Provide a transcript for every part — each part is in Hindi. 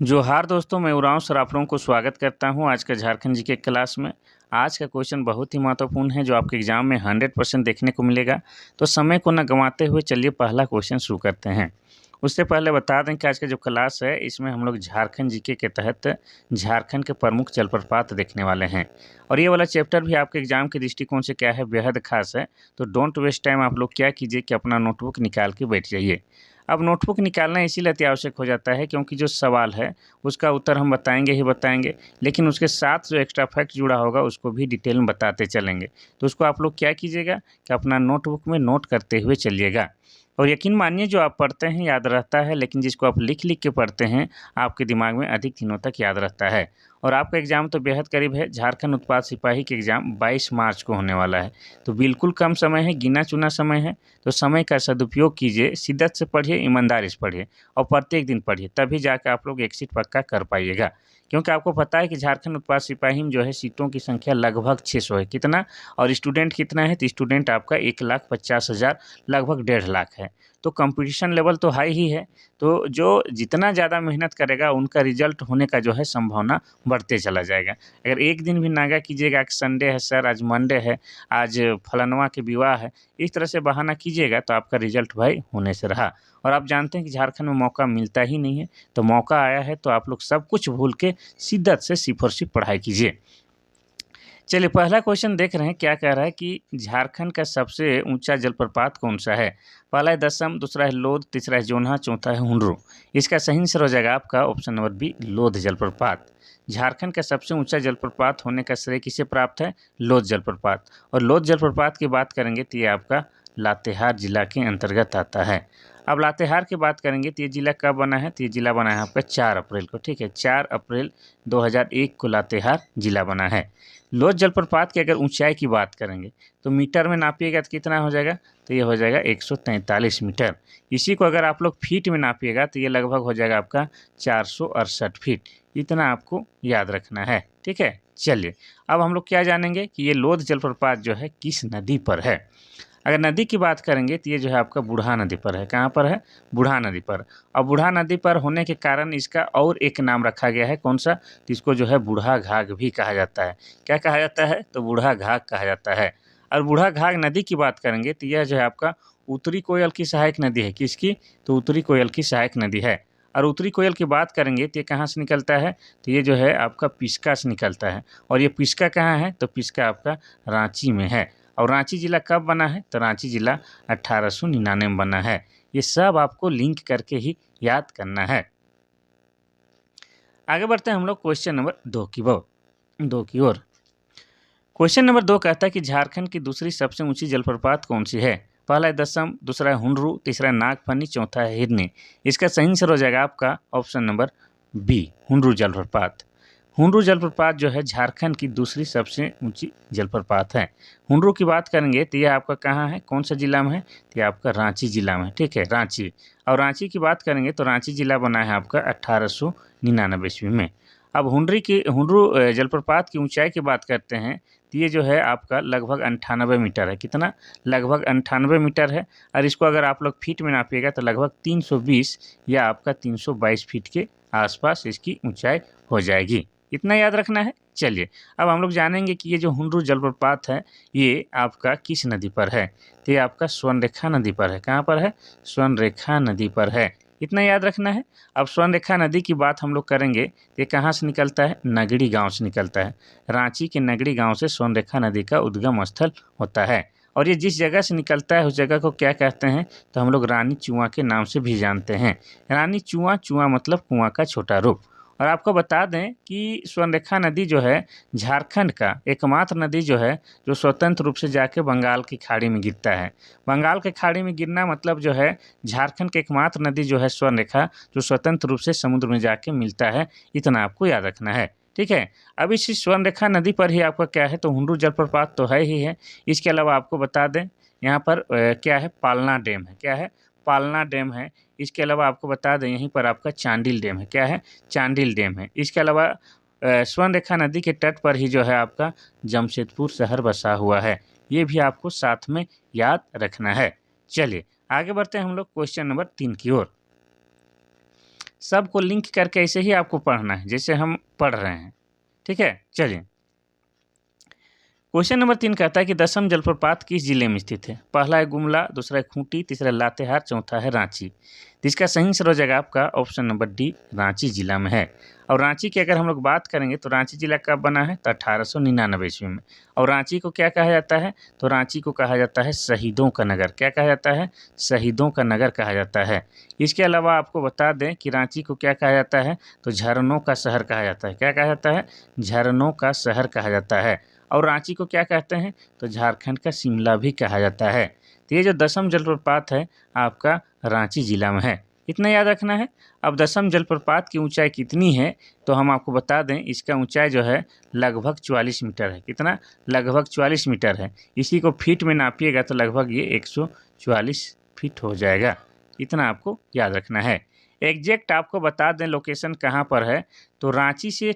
जोहार दोस्तों, मैं उरांव सर आप लोगों को स्वागत करता हूं आज का झारखंड जीके क्लास में। आज का क्वेश्चन बहुत ही महत्वपूर्ण है जो आपके एग्जाम में 100% देखने को मिलेगा। तो समय को न गंवाते हुए चलिए पहला क्वेश्चन शुरू करते हैं। उससे पहले बता दें कि आज का जो क्लास है इसमें हम लोग झारखंड जीके के तहत झारखंड के प्रमुख जलप्रपात देखने वाले हैं। और ये वाला चैप्टर भी आपके एग्जाम के दृष्टिकोण से क्या है, बेहद खास है। तो डोंट वेस्ट टाइम, आप लोग क्या कीजिए कि अपना नोटबुक निकाल के बैठ जाइए। अब नोटबुक निकालना इसीलिए अति आवश्यक हो जाता है क्योंकि जो सवाल है उसका उत्तर हम बताएंगे ही बताएंगे, लेकिन उसके साथ जो एक्स्ट्रा फैक्ट जुड़ा होगा उसको भी डिटेल में बताते चलेंगे। तो उसको आप लोग क्या कीजिएगा कि अपना नोटबुक में नोट करते हुए चलिएगा। और यकीन मानिए जो आप पढ़ते हैं याद रहता है, लेकिन जिसको आप लिख लिख के पढ़ते हैं आपके दिमाग में अधिक दिनों तक याद रहता है। और आपका एग्ज़ाम तो बेहद करीब है। झारखंड उत्पाद सिपाही के एग्ज़ाम 22 मार्च को होने वाला है। तो बिल्कुल कम समय है, गिना चुना समय है। तो समय का सदुपयोग कीजिए, शिद्दत से पढ़िए, ईमानदारी से पढ़िए और प्रत्येक दिन पढ़िए, तभी जाकर आप लोग एक सीट पक्का कर पाइएगा। क्योंकि आपको पता है कि झारखंड उत्पाद सिपाही में जो है सीटों की संख्या लगभग 600 है। कितना? और स्टूडेंट कितना है? तो स्टूडेंट आपका 1,50,000 लगभग 1.5 लाख है। तो कंपटीशन लेवल तो हाई ही है। तो जो जितना ज़्यादा मेहनत करेगा उनका रिजल्ट होने का जो है संभावना बढ़ते चला जाएगा। अगर एक दिन भी नागा कीजिएगा कि संडे है सर, आज मंडे है, आज फलानवा के विवाह है, इस तरह से बहाना कीजिएगा तो आपका रिजल्ट भाई होने से रहा। और आप जानते हैं कि झारखंड में मौका मिलता ही नहीं है। तो मौका आया है तो आप लोग सब कुछ भूल के शिद्दत से सिर्फ और सिर्फ पढ़ाई कीजिए। चलिए पहला क्वेश्चन देख रहे हैं क्या कह रहा है कि झारखंड का सबसे ऊंचा जलप्रपात कौन सा है। पहला है दसम, दूसरा है लोध, तीसरा है जोन्हा, चौथा है हुंडरू। इसका सही आंसर हो जाएगा आपका ऑप्शन नंबर बी, लोध जलप्रपात। झारखंड का सबसे ऊंचा जलप्रपात होने का श्रेय किसे प्राप्त है? लोध जलप्रपात। और लोध जलप्रपात की बात करेंगे तो ये आपका लातेहार जिला के अंतर्गत आता है। अब लातेहार की बात करेंगे तो ये जिला कब बना है? तो ये जिला बना है आपका 4 अप्रैल को। ठीक है, 4 अप्रैल 2001 को लातेहार जिला बना है। लोध जलप्रपात की अगर ऊंचाई की बात करेंगे तो मीटर में नापिएगा तो कितना हो जाएगा? तो ये हो जाएगा 143 मीटर। इसी को अगर आप लोग फीट में नापिएगा तो ये लगभग हो जाएगा आपका 468 फीट। इतना आपको याद रखना है। ठीक है, चलिए अब हम लोग क्या जानेंगे कि ये लोध जलप्रपात जो है किस नदी पर है। अगर नदी की बात करेंगे तो ये जो है आपका बूढ़ा नदी पर है। कहाँ पर है? बूढ़ा नदी पर। और बूढ़ा नदी पर होने के कारण इसका और एक नाम रखा गया है, कौन सा? तो इसको जो है बूढ़ा घाघ भी कहा जाता है। क्या कहा जाता है? तो बूढ़ा घाघ कहा जाता है। और बूढ़ा घाघ नदी की बात करेंगे तो यह जो है आपका उत्तरी कोयल की सहायक नदी है। किसकी? तो उत्तरी कोयल की सहायक नदी है। और उत्तरी कोयल की बात करेंगे तो ये कहाँ से निकलता है? तो ये जो है आपका पिस्का से निकलता है। और ये पिस्का कहाँ है? तो पिस्का आपका रांची में है। और रांची जिला कब बना है? तो रांची जिला 1899 में बना है। ये सब आपको लिंक करके ही याद करना है। आगे बढ़ते हैं हम लोग क्वेश्चन नंबर 2 की ओर। क्वेश्चन नंबर 2 कहता है कि झारखंड की दूसरी सबसे ऊंची जलप्रपात कौन सी है। पहला है दसम, दूसरा है हुंडरू, तीसरा है नागफनी, चौथा है हिरनी। इसका सही आंसर हो जाएगा आपका ऑप्शन नंबर बी, हुंडरू जलप्रपात। हुंडरू जलप्रपात जो है झारखंड की दूसरी सबसे ऊंची जलप्रपात है। हुंडरू की बात करेंगे तो यह आपका कहाँ है, कौन सा जिला में है? तो यह आपका रांची जिला में है। ठीक है, रांची। और रांची की बात करेंगे तो रांची जिला बना है आपका 1899 ईस्वी में। अब हुंडरू जलप्रपात की ऊंचाई की बात करते हैं तो ये जो है आपका लगभग 98 मीटर है। कितना? लगभग 98 मीटर है। और इसको अगर आप लोग फीट में नापिएगा तो लगभग 320 या आपका 322 फीट के आसपास इसकी ऊंचाई हो जाएगी। इतना याद रखना है। चलिए अब हम लोग जानेंगे कि ये जो हुंडरू जलप्रपात है ये आपका किस नदी पर है। तो ये आपका स्वर्णरेखा नदी पर है। कहाँ पर है? स्वर्णरेखा नदी पर है। इतना याद रखना है। अब स्वर्णरेखा नदी की बात हम लोग करेंगे तो ये कहाँ से निकलता है? नगड़ी गांव से निकलता है। रांची के नगड़ी गांव से स्वर्णरेखा नदी का उद्गम स्थल होता है। और ये जिस जगह से निकलता है उस जगह को क्या कहते हैं? तो हम लोग रानी चुआ के नाम से भी जानते हैं। रानी चुआ, चुआ मतलब कुआं का छोटा रूप। और आपको बता दें कि स्वर्णरेखा नदी जो है झारखंड का एकमात्र नदी जो है जो स्वतंत्र रूप से जाके बंगाल की खाड़ी में गिरता है। बंगाल की खाड़ी में गिरना मतलब जो है झारखंड की एकमात्र नदी जो है स्वर्णरेखा, जो स्वतंत्र रूप से समुद्र में जाके मिलता है। इतना आपको याद रखना है। ठीक है, अब इस स्वर्णरेखा नदी पर ही आपका क्या है? तो हुंडरू जलप्रपात तो है ही है। इसके अलावा आपको बता दें यहाँ पर क्या है? पालना डैम है। क्या है? पालना डैम है। इसके अलावा आपको बता दें यहीं पर आपका चांडिल डैम है। क्या है? चांडिल डैम है। इसके अलावा स्वर्णरेखा नदी के तट पर ही जो है आपका जमशेदपुर शहर बसा हुआ है। ये भी आपको साथ में याद रखना है। चलिए आगे बढ़ते हैं हम लोग क्वेश्चन नंबर 3 की ओर। सबको लिंक करके ऐसे ही आपको पढ़ना है जैसे हम पढ़ रहे हैं। ठीक है, चलिए। क्वेश्चन नंबर 3 कहता है कि दसम जलप्रपात किस जिले में स्थित है? पहला है गुमला, दूसरा है खूंटी, तीसरा लातेहार, चौथा है रांची। तो इसका सही आंसर हो जाएगा आपका ऑप्शन नंबर डी, रांची जिला में है। और रांची की अगर हम लोग बात करेंगे तो रांची जिला कब बना है? तो 1899 ईस्वी में। और रांची को क्या कहा जाता है? तो रांची को कहा जाता है शहीदों का नगर। क्या कहा जाता है? शहीदों का नगर कहा जाता है। इसके अलावा आपको बता दें कि रांची को क्या कहा जाता है? तो झरनों का शहर कहा जाता है। क्या कहा जाता है? झरनों का शहर कहा जाता है। और रांची को क्या कहते हैं? तो झारखंड का शिमला भी कहा जाता है। तो ये जो दसम जलप्रपात है आपका रांची जिला में है, इतना याद रखना है। अब दसम जलप्रपात की ऊंचाई कितनी है? तो हम आपको बता दें इसका ऊंचाई जो है लगभग 44 मीटर है। कितना? लगभग 44 मीटर है। इसी को फीट में नापिएगा तो लगभग ये 144 फीट हो जाएगा। इतना आपको याद रखना है। एग्जैक्ट आपको बता दें लोकेशन कहाँ पर है, तो रांची से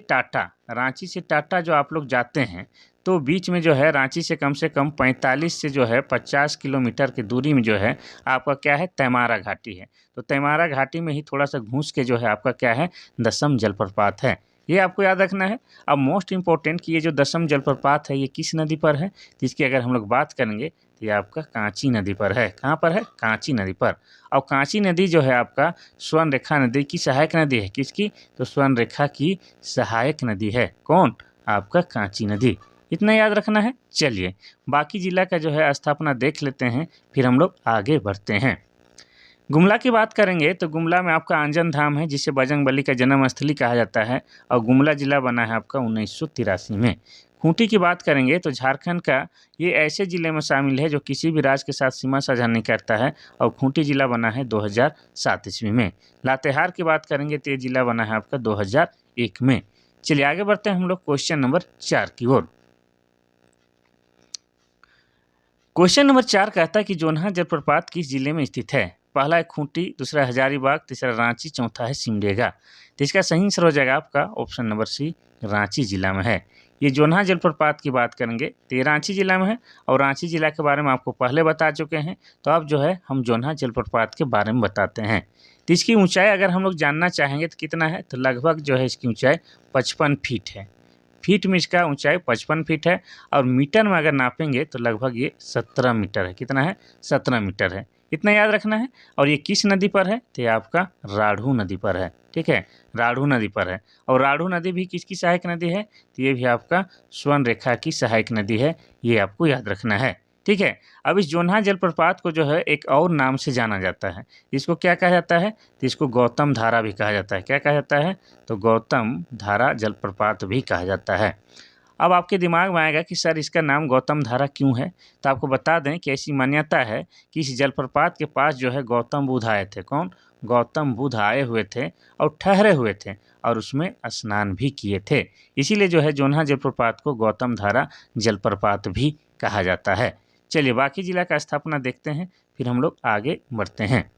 टाटा जो आप लोग जाते हैं तो बीच में जो है रांची से कम 45 से जो है 50 किलोमीटर की दूरी में जो है आपका क्या है? तैमारा घाटी है। तो तैमारा घाटी में ही थोड़ा सा घूस के जो है आपका क्या है? दसम जलप्रपात है। ये आपको याद रखना है। अब मोस्ट इम्पोर्टेंट कि ये जो दसम जलप्रपात है ये किस नदी पर है? तो इसकी अगर हम लोग बात करेंगे तो ये आपका कांची नदी पर है। कहाँ पर है? कांची नदी पर। और कांची नदी जो है आपका स्वर्ण रेखा नदी की सहायक नदी है। किसकी? तो स्वर्ण रेखा की सहायक नदी है। कौन? आपका कांची नदी। इतना याद रखना है। चलिए बाकी जिला का जो है स्थापना देख लेते हैं, फिर हम लोग आगे बढ़ते हैं। गुमला की बात करेंगे तो गुमला में आपका आंजन धाम है जिसे बजरंगबली का जन्म स्थली कहा जाता है। और गुमला जिला बना है आपका 1983 में। खूंटी की बात करेंगे तो झारखंड का ये ऐसे जिले में शामिल है जो किसी भी राज्य के साथ सीमा साझा नहीं करता है। और खूंटी जिला बना है 2007 ईस्वी में। लातेहार की बात करेंगे तो ये जिला बना है आपका 2001 में। चलिए आगे बढ़ते हैं हम लोग क्वेश्चन नंबर 4 की ओर। क्वेश्चन नंबर 4 कहता है कि जोन्हा जलप्रपात किस जिले में स्थित है? पहला है खूंटी, दूसरा हजारीबाग, तीसरा रांची, चौथा है सिमडेगा। तो इसका सही आंसर हो जाएगा आपका ऑप्शन नंबर सी, रांची जिला में है। ये जोन्हा जलप्रपात की बात करेंगे तो ये रांची जिला में है। और रांची जिला के बारे में आपको पहले बता चुके हैं। तो अब जो है हम जोन्हा जलप्रपात के बारे में बताते हैं। तो इसकी ऊंचाई अगर हम लोग जानना चाहेंगे तो कितना है? तो लगभग जो है इसकी ऊंचाई 55 फीट है। फीट में इसका ऊंचाई 55 फीट है। और मीटर में अगर नापेंगे तो लगभग ये 17 मीटर है। कितना है? 17 मीटर है। इतना याद रखना है। और ये किस नदी पर है? तो ये आपका राढ़ू नदी पर है। ठीक है, राढ़ू नदी पर है। और राढ़ू नदी भी किसकी सहायक नदी है? तो ये भी आपका स्वर्ण रेखा की सहायक नदी है। ये आपको याद रखना है। ठीक है। अब इस जोन्हा जलप्रपात को जो है एक और नाम से जाना जाता है। इसको क्या कहा जाता है? तो इसको गौतम धारा भी कहा जाता है। क्या कहा जाता है? तो गौतम धारा जलप्रपात भी कहा जाता है। अब आपके दिमाग में आएगा कि सर इसका नाम गौतम धारा क्यों है? तो आपको बता दें कि ऐसी मान्यता है कि इस जलप्रपात के पास जो है गौतम बुद्ध आए थे। कौन? गौतम बुद्ध आए हुए थे और ठहरे हुए थे और उसमें स्नान भी किए थे। इसीलिए जो है जोन्हा जलप्रपात को गौतम धारा जलप्रपात भी कहा जाता है। चलिए बाकी जिला का स्थापना देखते हैं, फिर हम लोग आगे बढ़ते हैं।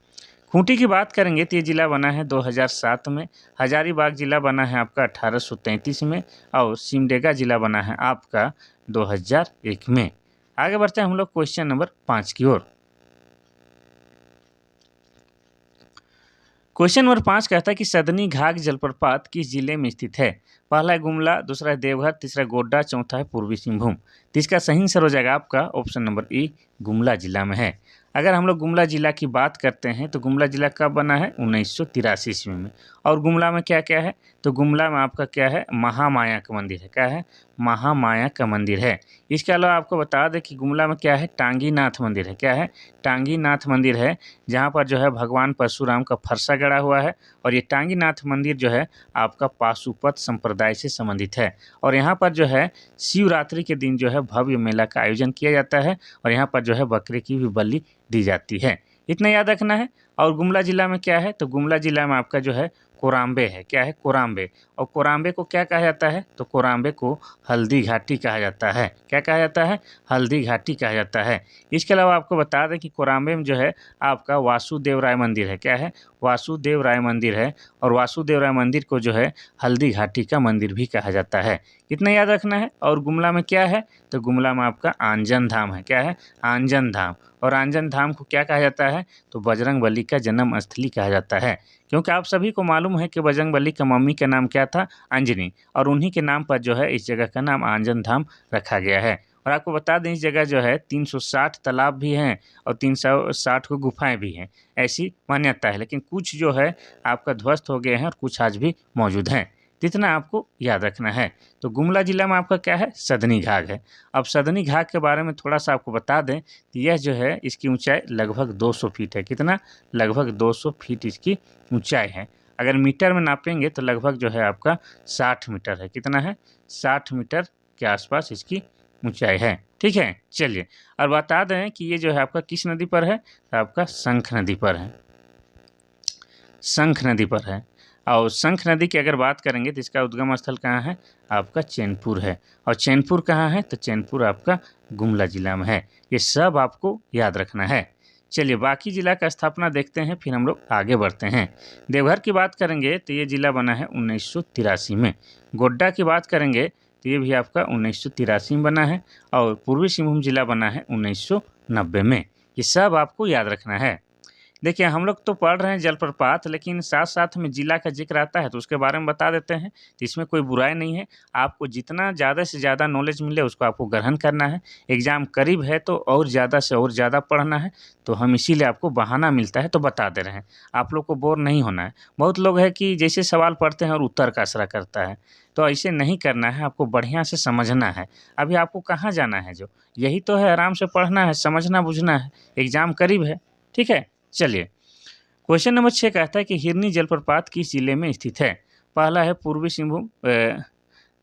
खूंटी की बात करेंगे तो ये जिला बना है 2007 में। हजारीबाग जिला बना है आपका 1833 में। और सिमडेगा जिला बना है आपका 2001 में। आगे बढ़ते हैं हम लोग क्वेश्चन नंबर 5 की ओर। क्वेश्चन नंबर 5 कहता है कि सदनी घाघ जलप्रपात किस जिले में स्थित है? पहला है गुमला, दूसरा है देवघर, तीसरा गोड्डा, चौथा है पूर्वी सिंहभूम। तो इसका सही आंसर हो जाएगा आपका ऑप्शन नंबर ई, गुमला जिला में है। अगर हम लोग गुमला जिला की बात करते हैं तो गुमला जिला कब बना है? 1983 ईस्वी में। और गुमला में क्या क्या है? तो गुमला में आपका क्या है? महामाया का मंदिर है। क्या है? महामाया का मंदिर है। इसके अलावा आपको बता दें कि गुमला में क्या है? टांगीनाथ मंदिर है। क्या है? टांगीनाथ मंदिर है, जहाँ पर जो है भगवान परशुराम का फरसा गड़ा हुआ है। और ये टांगीनाथ मंदिर जो है आपका पाशुपत संप्रदाय से संबंधित है। और यहाँ पर जो है शिवरात्रि के दिन जो है भव्य मेला का आयोजन किया जाता है। और यहाँ पर जो है बकरे की भी बलि दी जाती है। इतना याद रखना है। और गुमला जिला में क्या है? तो गुमला जिला में आपका जो है कोराम्बे है। क्या है? कोराम्बे। और कोराम्बे को क्या कहा जाता है? तो कोराम्बे को हल्दी घाटी कहा जाता है। क्या कहा जाता है? हल्दी घाटी कहा जाता है। इसके अलावा आपको बता दें कि कोराम्बे में जो है आपका वासुदेव राय मंदिर है। क्या है? वासुदेव राय मंदिर है। और वासुदेव राय मंदिर को जो है हल्दी घाटी का मंदिर भी कहा जाता है। इतना याद रखना है। और गुमला में क्या है? तो गुमला में आपका आंजन धाम है। क्या है? आंजन धाम। और आंजन धाम को क्या कहा जाता है? तो बजरंगबली का जन्म स्थली कहा जाता है। क्योंकि आप सभी को मालूम है कि बजरंगबली की मम्मी का नाम क्या था, अंजनी, और उन्हीं के नाम पर जो है इस जगह का नाम आंजन धाम रखा गया है। और आपको बता दें इस जगह जो है 360 तालाब भी हैं और 360 को गुफाएं भी हैं, ऐसी मान्यता है। लेकिन कुछ जो है आपका ध्वस्त हो गए हैं और कुछ आज भी मौजूद हैं, इतना आपको याद रखना है। तो गुमला जिला में आपका क्या है, सदनी घाट है। अब सदनी घाट के बारे में थोड़ा सा आपको बता दें कि यह जो है इसकी ऊंचाई लगभग 200 फीट है। कितना, लगभग 200 फीट इसकी ऊंचाई है। अगर मीटर में नापेंगे तो लगभग जो है आपका 60 मीटर है। कितना है, 60 मीटर के आसपास इसकी ऊंचाई है। ठीक है, चलिए और बता दें कि ये जो है आपका किस नदी पर है, तो आपका शंख नदी पर है, शंख नदी पर है। और शंख नदी की अगर बात करेंगे तो इसका उद्गम स्थल कहाँ है, आपका चैनपुर है। और चैनपुर कहाँ है, तो चैनपुर आपका गुमला जिला में है। ये सब आपको याद रखना है। चलिए बाकी जिला का स्थापना देखते हैं, फिर हम लोग आगे बढ़ते हैं। देवघर की बात करेंगे तो ये जिला बना है 1983 में। गोड्डा की बात करेंगे तो ये भी आपका 1983 में बना है। और पूर्वी सिंहभूम जिला बना है 1990 में। ये सब आपको याद रखना है। देखिए हम लोग तो पढ़ रहे हैं जलप्रपात, लेकिन साथ साथ में जिला का जिक्र आता है तो उसके बारे में बता देते हैं, तो इसमें कोई बुराई नहीं है। आपको जितना ज़्यादा से ज़्यादा नॉलेज मिले उसको आपको ग्रहण करना है। एग्ज़ाम करीब है तो और ज़्यादा से और ज़्यादा पढ़ना है, तो हम इसीलिए आपको बहाना मिलता है तो बता दे रहे हैं। आप लोग को बोर नहीं होना है। बहुत लोग है कि जैसे सवाल पढ़ते हैं और उत्तर का आसरा करता है, तो ऐसे नहीं करना है, आपको बढ़िया से समझना है। अभी आपको कहाँ जाना है, जो यही तो है, आराम से पढ़ना है, समझना बुझना है, एग्ज़ाम करीब है। ठीक है, चलिए क्वेश्चन नंबर 6 कहता है कि हिरनी जलप्रपात किस जिले में स्थित है। पहला है पूर्वी सिंहभूम,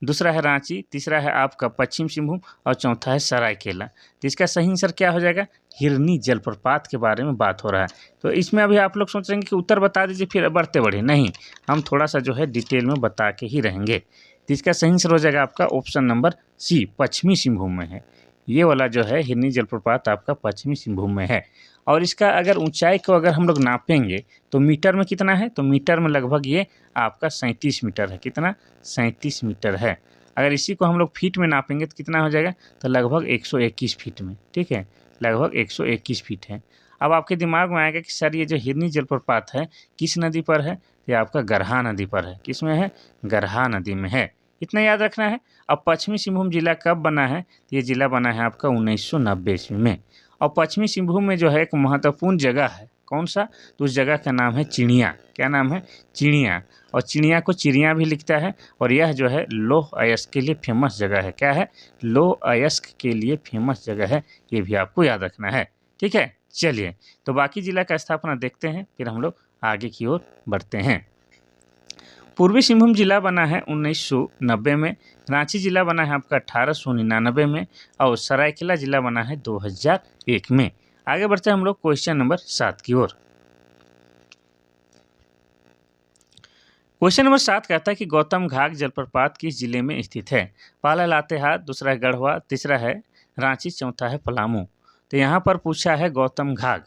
दूसरा है रांची, तीसरा है आपका पश्चिम सिंहभूम और चौथा है सरायकेला। तो इसका सही आंसर क्या हो जाएगा, हिरनी जलप्रपात के बारे में बात हो रहा है। तो इसमें अभी आप लोग सोच रहे हैं कि उत्तर बता दीजिए फिर बढ़ते बढ़े, नहीं, हम थोड़ा सा जो है डिटेल में बता के ही रहेंगे। तो इसका सही आंसर हो जाएगा आपका ऑप्शन नंबर सी, पश्चिमी सिंहभूम में है। ये वाला जो है हिरनी जलप्रपात आपका पश्चिमी सिंहभूम में है। और इसका अगर ऊंचाई को अगर हम लोग नापेंगे तो मीटर में कितना है, तो मीटर में लगभग ये आपका 37 मीटर है। कितना, 37 मीटर है। अगर इसी को हम लोग फीट में नापेंगे तो कितना हो जाएगा, तो लगभग 121 फीट में। ठीक है, लगभग 121 फीट है। अब आपके दिमाग में आएगा कि सर ये जो हिरनी जलप्रपात है किस नदी पर है, ये आपका गरहा नदी पर है। किस में है, गरहा नदी में है। इतना याद रखना है। अब पश्चिमी सिंहभूम जिला कब बना है, तो ये जिला बना है आपका 1990 ईस्वी में। और पश्चिमी सिंहभूम में जो है एक महत्वपूर्ण जगह है, कौन सा, तो उस जगह का नाम है चिड़िया। क्या नाम है, चिड़िया। और चिड़िया को चिड़िया भी लिखता है। और यह जो है लौह अयस्क के लिए फेमस जगह है। क्या है, लौह अयस्क के लिए फेमस जगह है, ये भी आपको याद रखना है। ठीक है, चलिए तो बाकी जिला का स्थापना देखते हैं, फिर हम लोग आगे की ओर बढ़ते हैं। पूर्वी सिंहभूम जिला बना है 1990 में, रांची जिला बना है आपका 1899 में और सरायकेला जिला बना है 2001 में। आगे बढ़ते हैं हम लोग क्वेश्चन नंबर 7 की ओर। क्वेश्चन नंबर 7 कहता है कि गौतम घाट जलप्रपात किस जिले में स्थित है। पहला लातेहार, दूसरा है गढ़वा, तीसरा है रांची, चौथा है पलामू। तो यहाँ पर पूछा है गौतम घाट,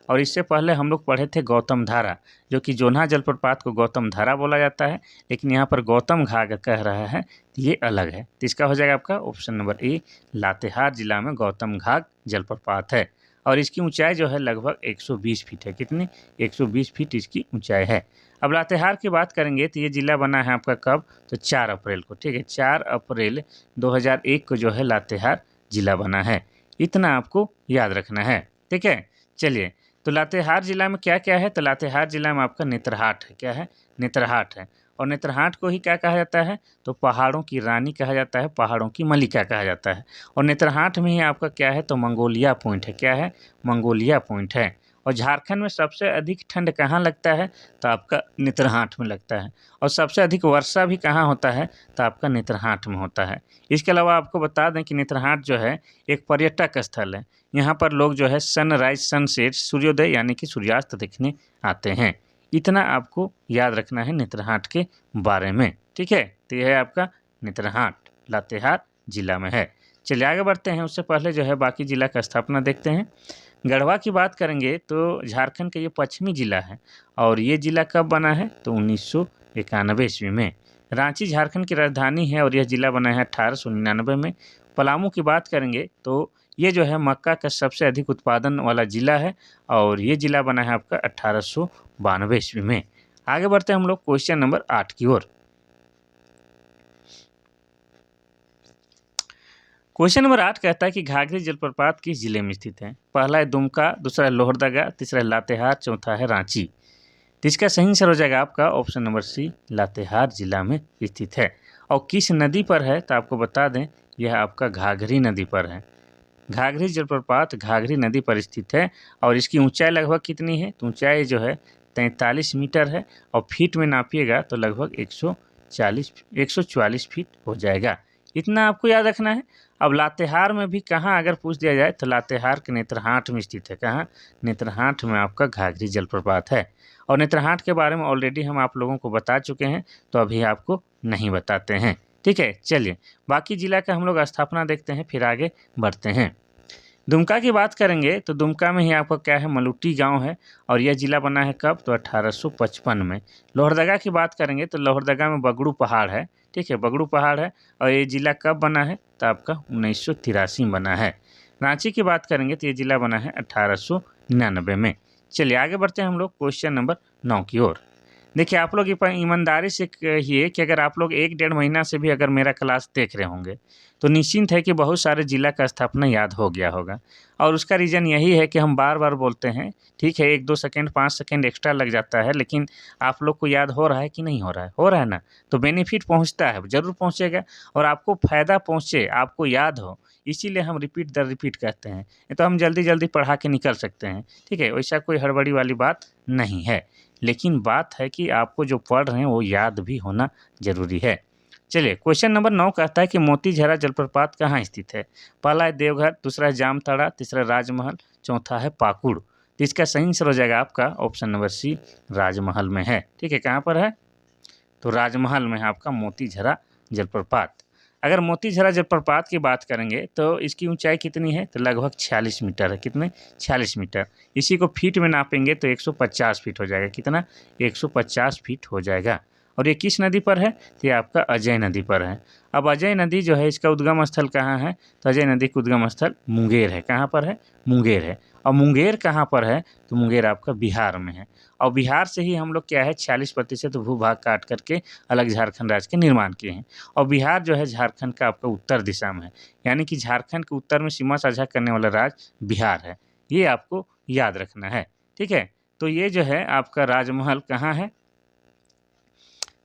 और इससे पहले हम लोग पढ़े थे गौतम धारा, जो कि जोन्हा जलप्रपात को गौतम धारा बोला जाता है, लेकिन यहाँ पर गौतम घाट कह रहा है, ये अलग है। तो इसका हो जाएगा आपका ऑप्शन नंबर ए, लातेहार जिला में गौतम घाट जलप्रपात है। और इसकी ऊंचाई जो है लगभग 120 फीट है। कितनी, 120 फीट इसकी ऊंचाई है। अब लातेहार की बात करेंगे तो ये जिला बना है आपका कब, तो 4 अप्रैल को। ठीक है, 4 अप्रैल 2001 को जो है लातेहार जिला बना है। इतना आपको याद रखना है। ठीक है, चलिए तो लातेहार जिला में क्या क्या है, तो लातेहार जिला में आपका नेत्रहाट है। क्या है, नेत्रहाट है। और नेत्रहाट को ही क्या कहा जाता है, तो पहाड़ों की रानी कहा जाता है, पहाड़ों की मलिका कहा जाता है। और नेत्रहाट में ही आपका क्या है, तो मंगोलिया पॉइंट है। क्या है, मंगोलिया पॉइंट है। और झारखंड में सबसे अधिक ठंड कहाँ लगता है, तो आपका नेत्रहाट में लगता है। और सबसे अधिक वर्षा भी कहाँ होता है, तो आपका नेत्रहाट में होता है। इसके अलावा आपको बता दें कि नेत्रहाट जो है एक पर्यटक स्थल है। यहाँ पर लोग जो है सनराइज, सनसेट, सूर्योदय यानी कि सूर्यास्त देखने आते हैं। इतना आपको याद रखना है नेत्रहाट के बारे में। ठीक है, तो यह है आपका नेत्रहाट, लातेहार जिला में है। चलिए आगे बढ़ते हैं, उससे पहले जो है बाकी जिला का स्थापना देखते हैं। गढ़वा की बात करेंगे तो झारखंड का ये पश्चिमी जिला है। और ये जिला कब बना है, तो 1991 ईस्वी में। रांची झारखंड की राजधानी है और यह जिला बना है 1899 में। पलामू की बात करेंगे तो ये जो है मक्का का सबसे अधिक उत्पादन वाला जिला है और ये जिला बना है आपका 1892 ईस्वी में। आगे बढ़ते हैं हम लोग क्वेश्चन नंबर 8 की ओर। क्वेश्चन नंबर 8 कहता है कि घाघरी जलप्रपात किस जिले में स्थित है? पहला है दुमका, दूसरा है लोहरदगा, तीसरा है लातेहार, चौथा है रांची। तो इसका सही आंसर हो जाएगा आपका ऑप्शन नंबर सी, लातेहार जिला में स्थित है। और किस नदी पर है तो आपको बता दें, यह आपका घाघरी नदी पर है। घाघरी जलप्रपात घाघरी नदी पर स्थित है और इसकी ऊंचाई लगभग कितनी है? तो ऊंचाई जो है 43 मीटर है और फीट में नापिएगा तो लगभग 144 फीट हो जाएगा। इतना आपको याद रखना है। अब लातेहार में भी कहाँ अगर पूछ दिया जाए तो लातेहार के नेत्रहाट में स्थित है। कहाँ? नेत्रहाट में आपका घाघरी जलप्रपात है। और नेत्रहाट के बारे में ऑलरेडी हम आप लोगों को बता चुके हैं, तो अभी आपको नहीं बताते हैं। ठीक है, चलिए बाकी जिला का हम लोग स्थापना देखते हैं, फिर आगे बढ़ते हैं। दुमका की बात करेंगे तो दुमका में ही आपका क्या है, मलुट्टी गांव है और यह जिला बना है कब? तो 1855 में। लोहरदगा की बात करेंगे तो लोहरदगा में बगड़ू पहाड़ है। ठीक है, बगड़ू पहाड़ है और ये जिला कब बना है? तो आपका 1983 में बना है। रांची की बात करेंगे तो ये जिला बना है 1899 में। चलिए आगे बढ़ते हैं हम लोग क्वेश्चन नंबर 9 की ओर। देखिए आप लोग ईमानदारी से कहिए कि अगर आप लोग 1-1.5 महीना से भी अगर मेरा क्लास देख रहे होंगे तो निश्चिंत है कि बहुत सारे जिला का स्थापना याद हो गया होगा। और उसका रीज़न यही है कि हम बार बार बोलते हैं। ठीक है, 1-2 सेकंड 5 सेकंड एक्स्ट्रा लग जाता है, लेकिन आप लोग को याद हो रहा है कि नहीं हो रहा है? हो रहा है ना? तो बेनिफिट पहुंचता है, ज़रूर पहुंचेगा और आपको फ़ायदा पहुंचे, आपको याद हो, इसीलिए हम रिपीट दर रिपीट कहते हैं। नहीं तो हम जल्दी जल्दी पढ़ा के निकल सकते हैं। ठीक है, वैसा कोई हड़बड़ी वाली बात नहीं है, लेकिन बात है कि आपको जो पढ़ रहे हैं वो याद भी होना ज़रूरी है। चलिए क्वेश्चन नंबर 9 कहता है कि मोतीझरा जलप्रपात कहाँ स्थित है? पहला है देवघर, दूसरा है जामताड़ा, तीसरा राजमहल, चौथा है पाकुड़। तो इसका सही आंसर हो जाएगा आपका ऑप्शन नंबर सी, राजमहल में है। ठीक है, कहाँ पर है? तो राजमहल में है आपका मोतीझरा जलप्रपात। अगर मोतीझरा जलप्रपात की बात करेंगे तो इसकी ऊंचाई कितनी है? तो लगभग 46 मीटर है। कितने? 46 मीटर। इसी को फीट में नापेंगे तो 150 फीट हो जाएगा। कितना? 150 फीट हो जाएगा। और ये किस नदी पर है? तो ये आपका अजय नदी पर है। अब अजय नदी जो है इसका उद्गम स्थल कहाँ है? तो अजय नदी का उद्गम स्थल मुंगेर है। कहाँ पर है? मुंगेर है। और मुंगेर कहाँ पर है? तो मुंगेर आपका बिहार में है। और बिहार से ही हम लोग क्या है 46% भूभाग काट करके अलग झारखंड राज्य के निर्माण किए हैं। और बिहार जो है झारखंड का आपका उत्तर दिशा में है, यानी कि झारखंड के उत्तर में सीमा साझा करने वाला राज्य बिहार है। ये आपको याद रखना है। ठीक है, तो ये जो है आपका राजमहल कहाँ है?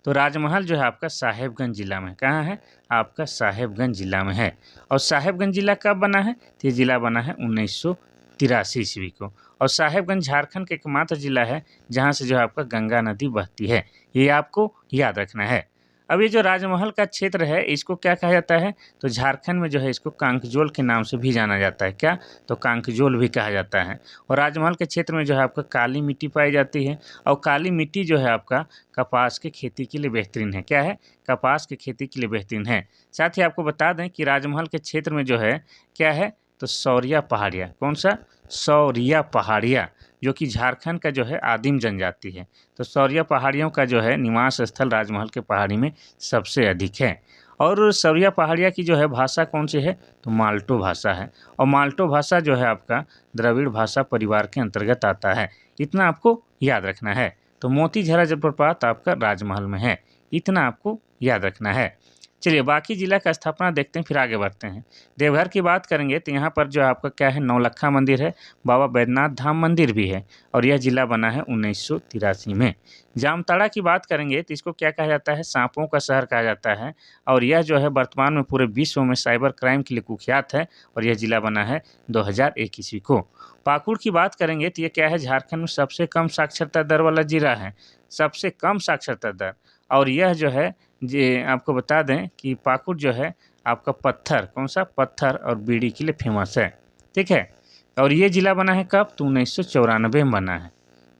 तो राजमहल जो है आपका साहेबगंज जिला में। कहाँ है? आपका साहेबगंज जिला में है। और साहेबगंज जिला कब बना है? तो ये जिला बना है 1983 ईस्वी को। और साहेबगंज झारखंड का एकमात्र जिला है जहाँ से जो है आपका गंगा नदी बहती है। ये आपको याद रखना है। अब ये जो राजमहल का क्षेत्र है इसको क्या कहा जाता है? तो झारखंड में जो है इसको कांकजोल के नाम से भी जाना जाता है। क्या? तो कांकजोल भी कहा जाता है। और राजमहल के क्षेत्र में जो है आपका काली मिट्टी पाई जाती है और काली मिट्टी जो है आपका कपास की खेती के लिए बेहतरीन है। क्या है? कपास की खेती के लिए बेहतरीन है। साथ ही आपको बता दें कि राजमहल के क्षेत्र में जो है क्या है? तो सौरिया पहाड़िया। कौन सा? सौरिया पहाड़िया, जो कि झारखंड का जो है आदिम जनजाति है। तो सौरिया पहाड़ियों का जो है निवास स्थल राजमहल के पहाड़ी में सबसे अधिक है। और सौरिया पहाड़िया की जो है भाषा कौन सी है? तो माल्टो भाषा है। और माल्टो भाषा जो है आपका द्रविड़ भाषा परिवार के अंतर्गत आता है। इतना आपको याद रखना है। तो मोतीझरा जलप्रपात आपका राजमहल में है। इतना आपको याद रखना है। चलिए बाकी जिला का स्थापना देखते हैं, फिर आगे बढ़ते हैं। देवघर की बात करेंगे तो यहाँ पर जो आपका क्या है, नौलक्खा मंदिर है, बाबा बैद्यनाथ धाम मंदिर भी है और यह जिला बना है 1983 में। जामताड़ा की बात करेंगे तो इसको क्या कहा जाता है? सांपों का शहर कहा जाता है और यह जो है वर्तमान में पूरे विश्व में साइबर क्राइम के लिए कुख्यात है और यह जिला बना है 2001 ईस्वी को। पाकुड़ की बात करेंगे तो ये क्या है? झारखंड में सबसे कम साक्षरता दर वाला जिला है। सबसे कम साक्षरता दर। और यह जो है जी आपको बता दें कि पाकुड़ जो है आपका पत्थर, कौन सा? पत्थर और बीड़ी के लिए फेमस है। ठीक है, और ये जिला बना है कब? तो 1994 में बना है।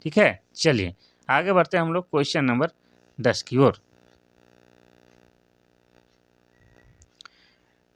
ठीक है, चलिए आगे बढ़ते हैं हम लोग क्वेश्चन नंबर 10 की ओर।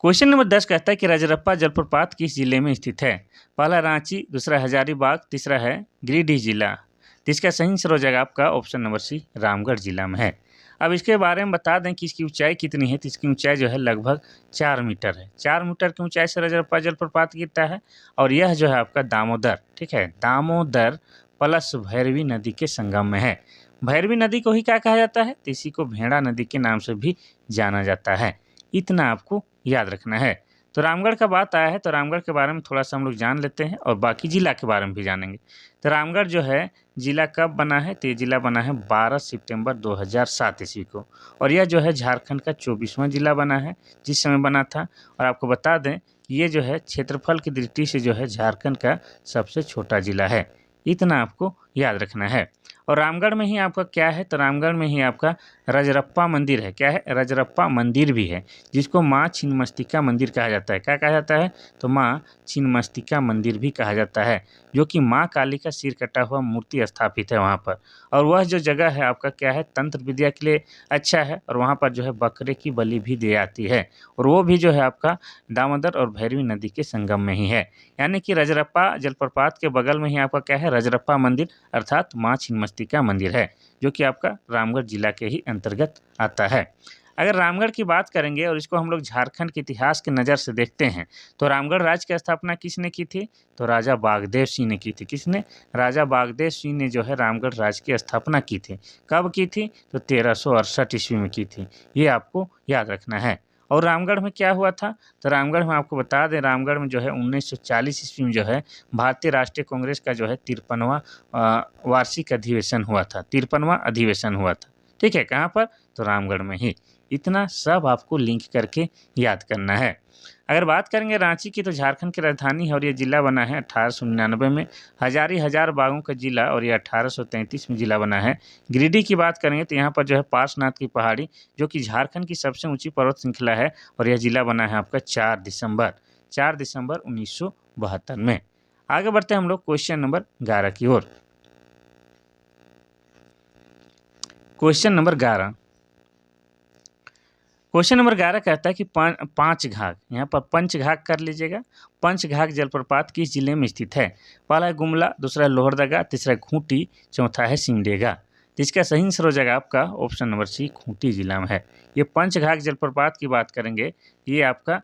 क्वेश्चन नंबर 10 कहता है कि रजरप्पा जलप्रपात किस जिले में स्थित है? पहला रांची, दूसरा हजारीबाग, तीसरा है गिरिडीह जिला। तो इसका सही आंसर हो जाएगा आपका ऑप्शन नंबर सी, रामगढ़ जिला में है। अब इसके बारे में बता दें कि इसकी ऊंचाई कितनी है। तो इसकी ऊंचाई जो है लगभग 4 मीटर है। 4 मीटर की ऊंचाई से रजरप्पा जलप्रपात गिरता है और यह जो है आपका दामोदर, ठीक है, दामोदर प्लस भैरवी नदी के संगम में है। भैरवी नदी को ही क्या कहा जाता है, तो इसी को भेड़ा नदी के नाम से भी जाना जाता है। इतना आपको याद रखना है। तो रामगढ़ का बात आया है तो रामगढ़ के बारे में थोड़ा-सा हम लोग जान लेते हैं और बाकी जिला के बारे में भी जानेंगे। तो रामगढ़ जो है जिला कब बना है, तो ये जिला बना है 12 सितंबर 2007 ईस्वी को और यह जो है झारखंड का 24वां जिला बना है, जिस समय बना था। और आपको बता दें ये जो है क्षेत्रफल की दृष्टि से जो है झारखंड का सबसे छोटा जिला है। इतना आपको याद रखना है। और रामगढ़ में ही आपका क्या है, तो रामगढ़ में ही आपका रजरप्पा मंदिर है। क्या है, रजरप्पा मंदिर भी है, जिसको माँ छिन्नमस्तिका मंदिर कहा जाता है। क्या कहा जाता है, तो माँ छिन्नमस्तिका मंदिर भी कहा जाता है, जो कि माँ काली का सिर कटा हुआ मूर्ति स्थापित है वहाँ पर। और वह जो जगह है आपका क्या है, तंत्र विद्या के लिए अच्छा है और वहाँ पर जो है बकरे की बलि भी दी जाती है और वो भी जो है आपका दामोदर और भैरवी नदी के संगम में ही है। यानी कि रजरप्पा जलप्रपात के बगल में ही आपका क्या है, रजरप्पा मंदिर अर्थात माँ छिन्नमस्तिका मंदिर है, जो कि आपका रामगढ़ जिला के ही अंतर्गत आता है। अगर रामगढ़ की बात करेंगे और इसको हम लोग झारखंड के इतिहास की नज़र से देखते हैं, तो रामगढ़ राज्य की स्थापना किसने की थी, तो राजा बागदेव सिंह ने की थी। किसने, राजा बागदेव सिंह ने जो है रामगढ़ राज्य की स्थापना की थी। कब की थी, तो 1368 ईस्वी में की थी। ये आपको याद रखना है। और रामगढ़ में क्या हुआ था, तो रामगढ़ में आपको बता दें, रामगढ़ में जो है 1940 ईस्वी में जो है भारतीय राष्ट्रीय कांग्रेस का जो है 53वां वार्षिक अधिवेशन हुआ था। 53वां अधिवेशन हुआ था। ठीक है, कहाँ पर, तो रामगढ़ में ही। इतना सब आपको लिंक करके याद करना है। अगर बात करेंगे रांची की, तो झारखंड की राजधानी है और ये जिला बना है 1899 में। हजारी हजार बागों का जिला और ये 1833 में जिला बना है। गिरिडीह की बात करेंगे तो यहाँ पर जो है पार्श्वनाथ की पहाड़ी, जो कि झारखंड की सबसे ऊंची पर्वत श्रृंखला है और यह जिला बना है आपका 4 दिसंबर 1972 में। आगे बढ़ते हैं हम लोग क्वेश्चन नंबर 11 की ओर। क्वेश्चन नंबर 11, क्वेश्चन नंबर 11 कहता है कि पांच घाघ, यहाँ पर पंचघाघ कर लीजिएगा। पंचघाघ जलप्रपात किस जिले में स्थित है, पहला है गुमला, दूसरा है लोहरदगा, तीसरा है खूंटी, चौथा है सिमडेगा। जिसका सही आंसर हो जाएगा आपका ऑप्शन नंबर सी, खूंटी जिला में है। ये पंचघाघ जलप्रपात की बात करेंगे, ये आपका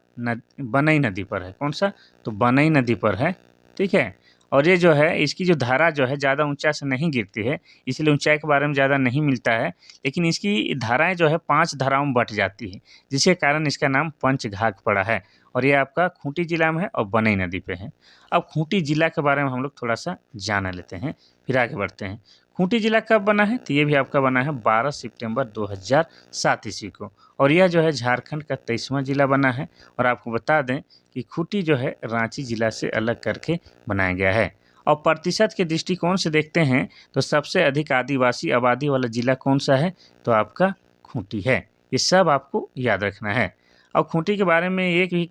बनई नदी पर है। कौन सा, तो बनई नदी पर है। ठीक है, और ये जो है इसकी जो धारा जो है ज़्यादा ऊंचा से नहीं गिरती है, इसलिए ऊंचाई के बारे में ज़्यादा नहीं मिलता है, लेकिन इसकी धाराएं जो है 5 धाराओं में बँट जाती है, जिसके कारण इसका नाम पंचघाघ पड़ा है और ये आपका खूंटी जिला में है और बनई नदी पे है। अब खूंटी जिला के बारे में हम लोग थोड़ा-सा जान लेते हैं, फिर आगे बढ़ते हैं। खूंटी जिला कब बना है, तो ये भी आपका बना है 12 सितंबर 2007 ईस्वी को और यह जो है झारखंड का 23वां जिला बना है। और आपको बता दें कि खूंटी जो है रांची जिला से अलग करके बनाया गया है। और प्रतिशत के दृष्टिकोण से देखते हैं तो सबसे अधिक आदिवासी आबादी वाला जिला कौन सा है, तो आपका खूंटी है। ये सब आपको याद रखना है। और खूंटी के बारे में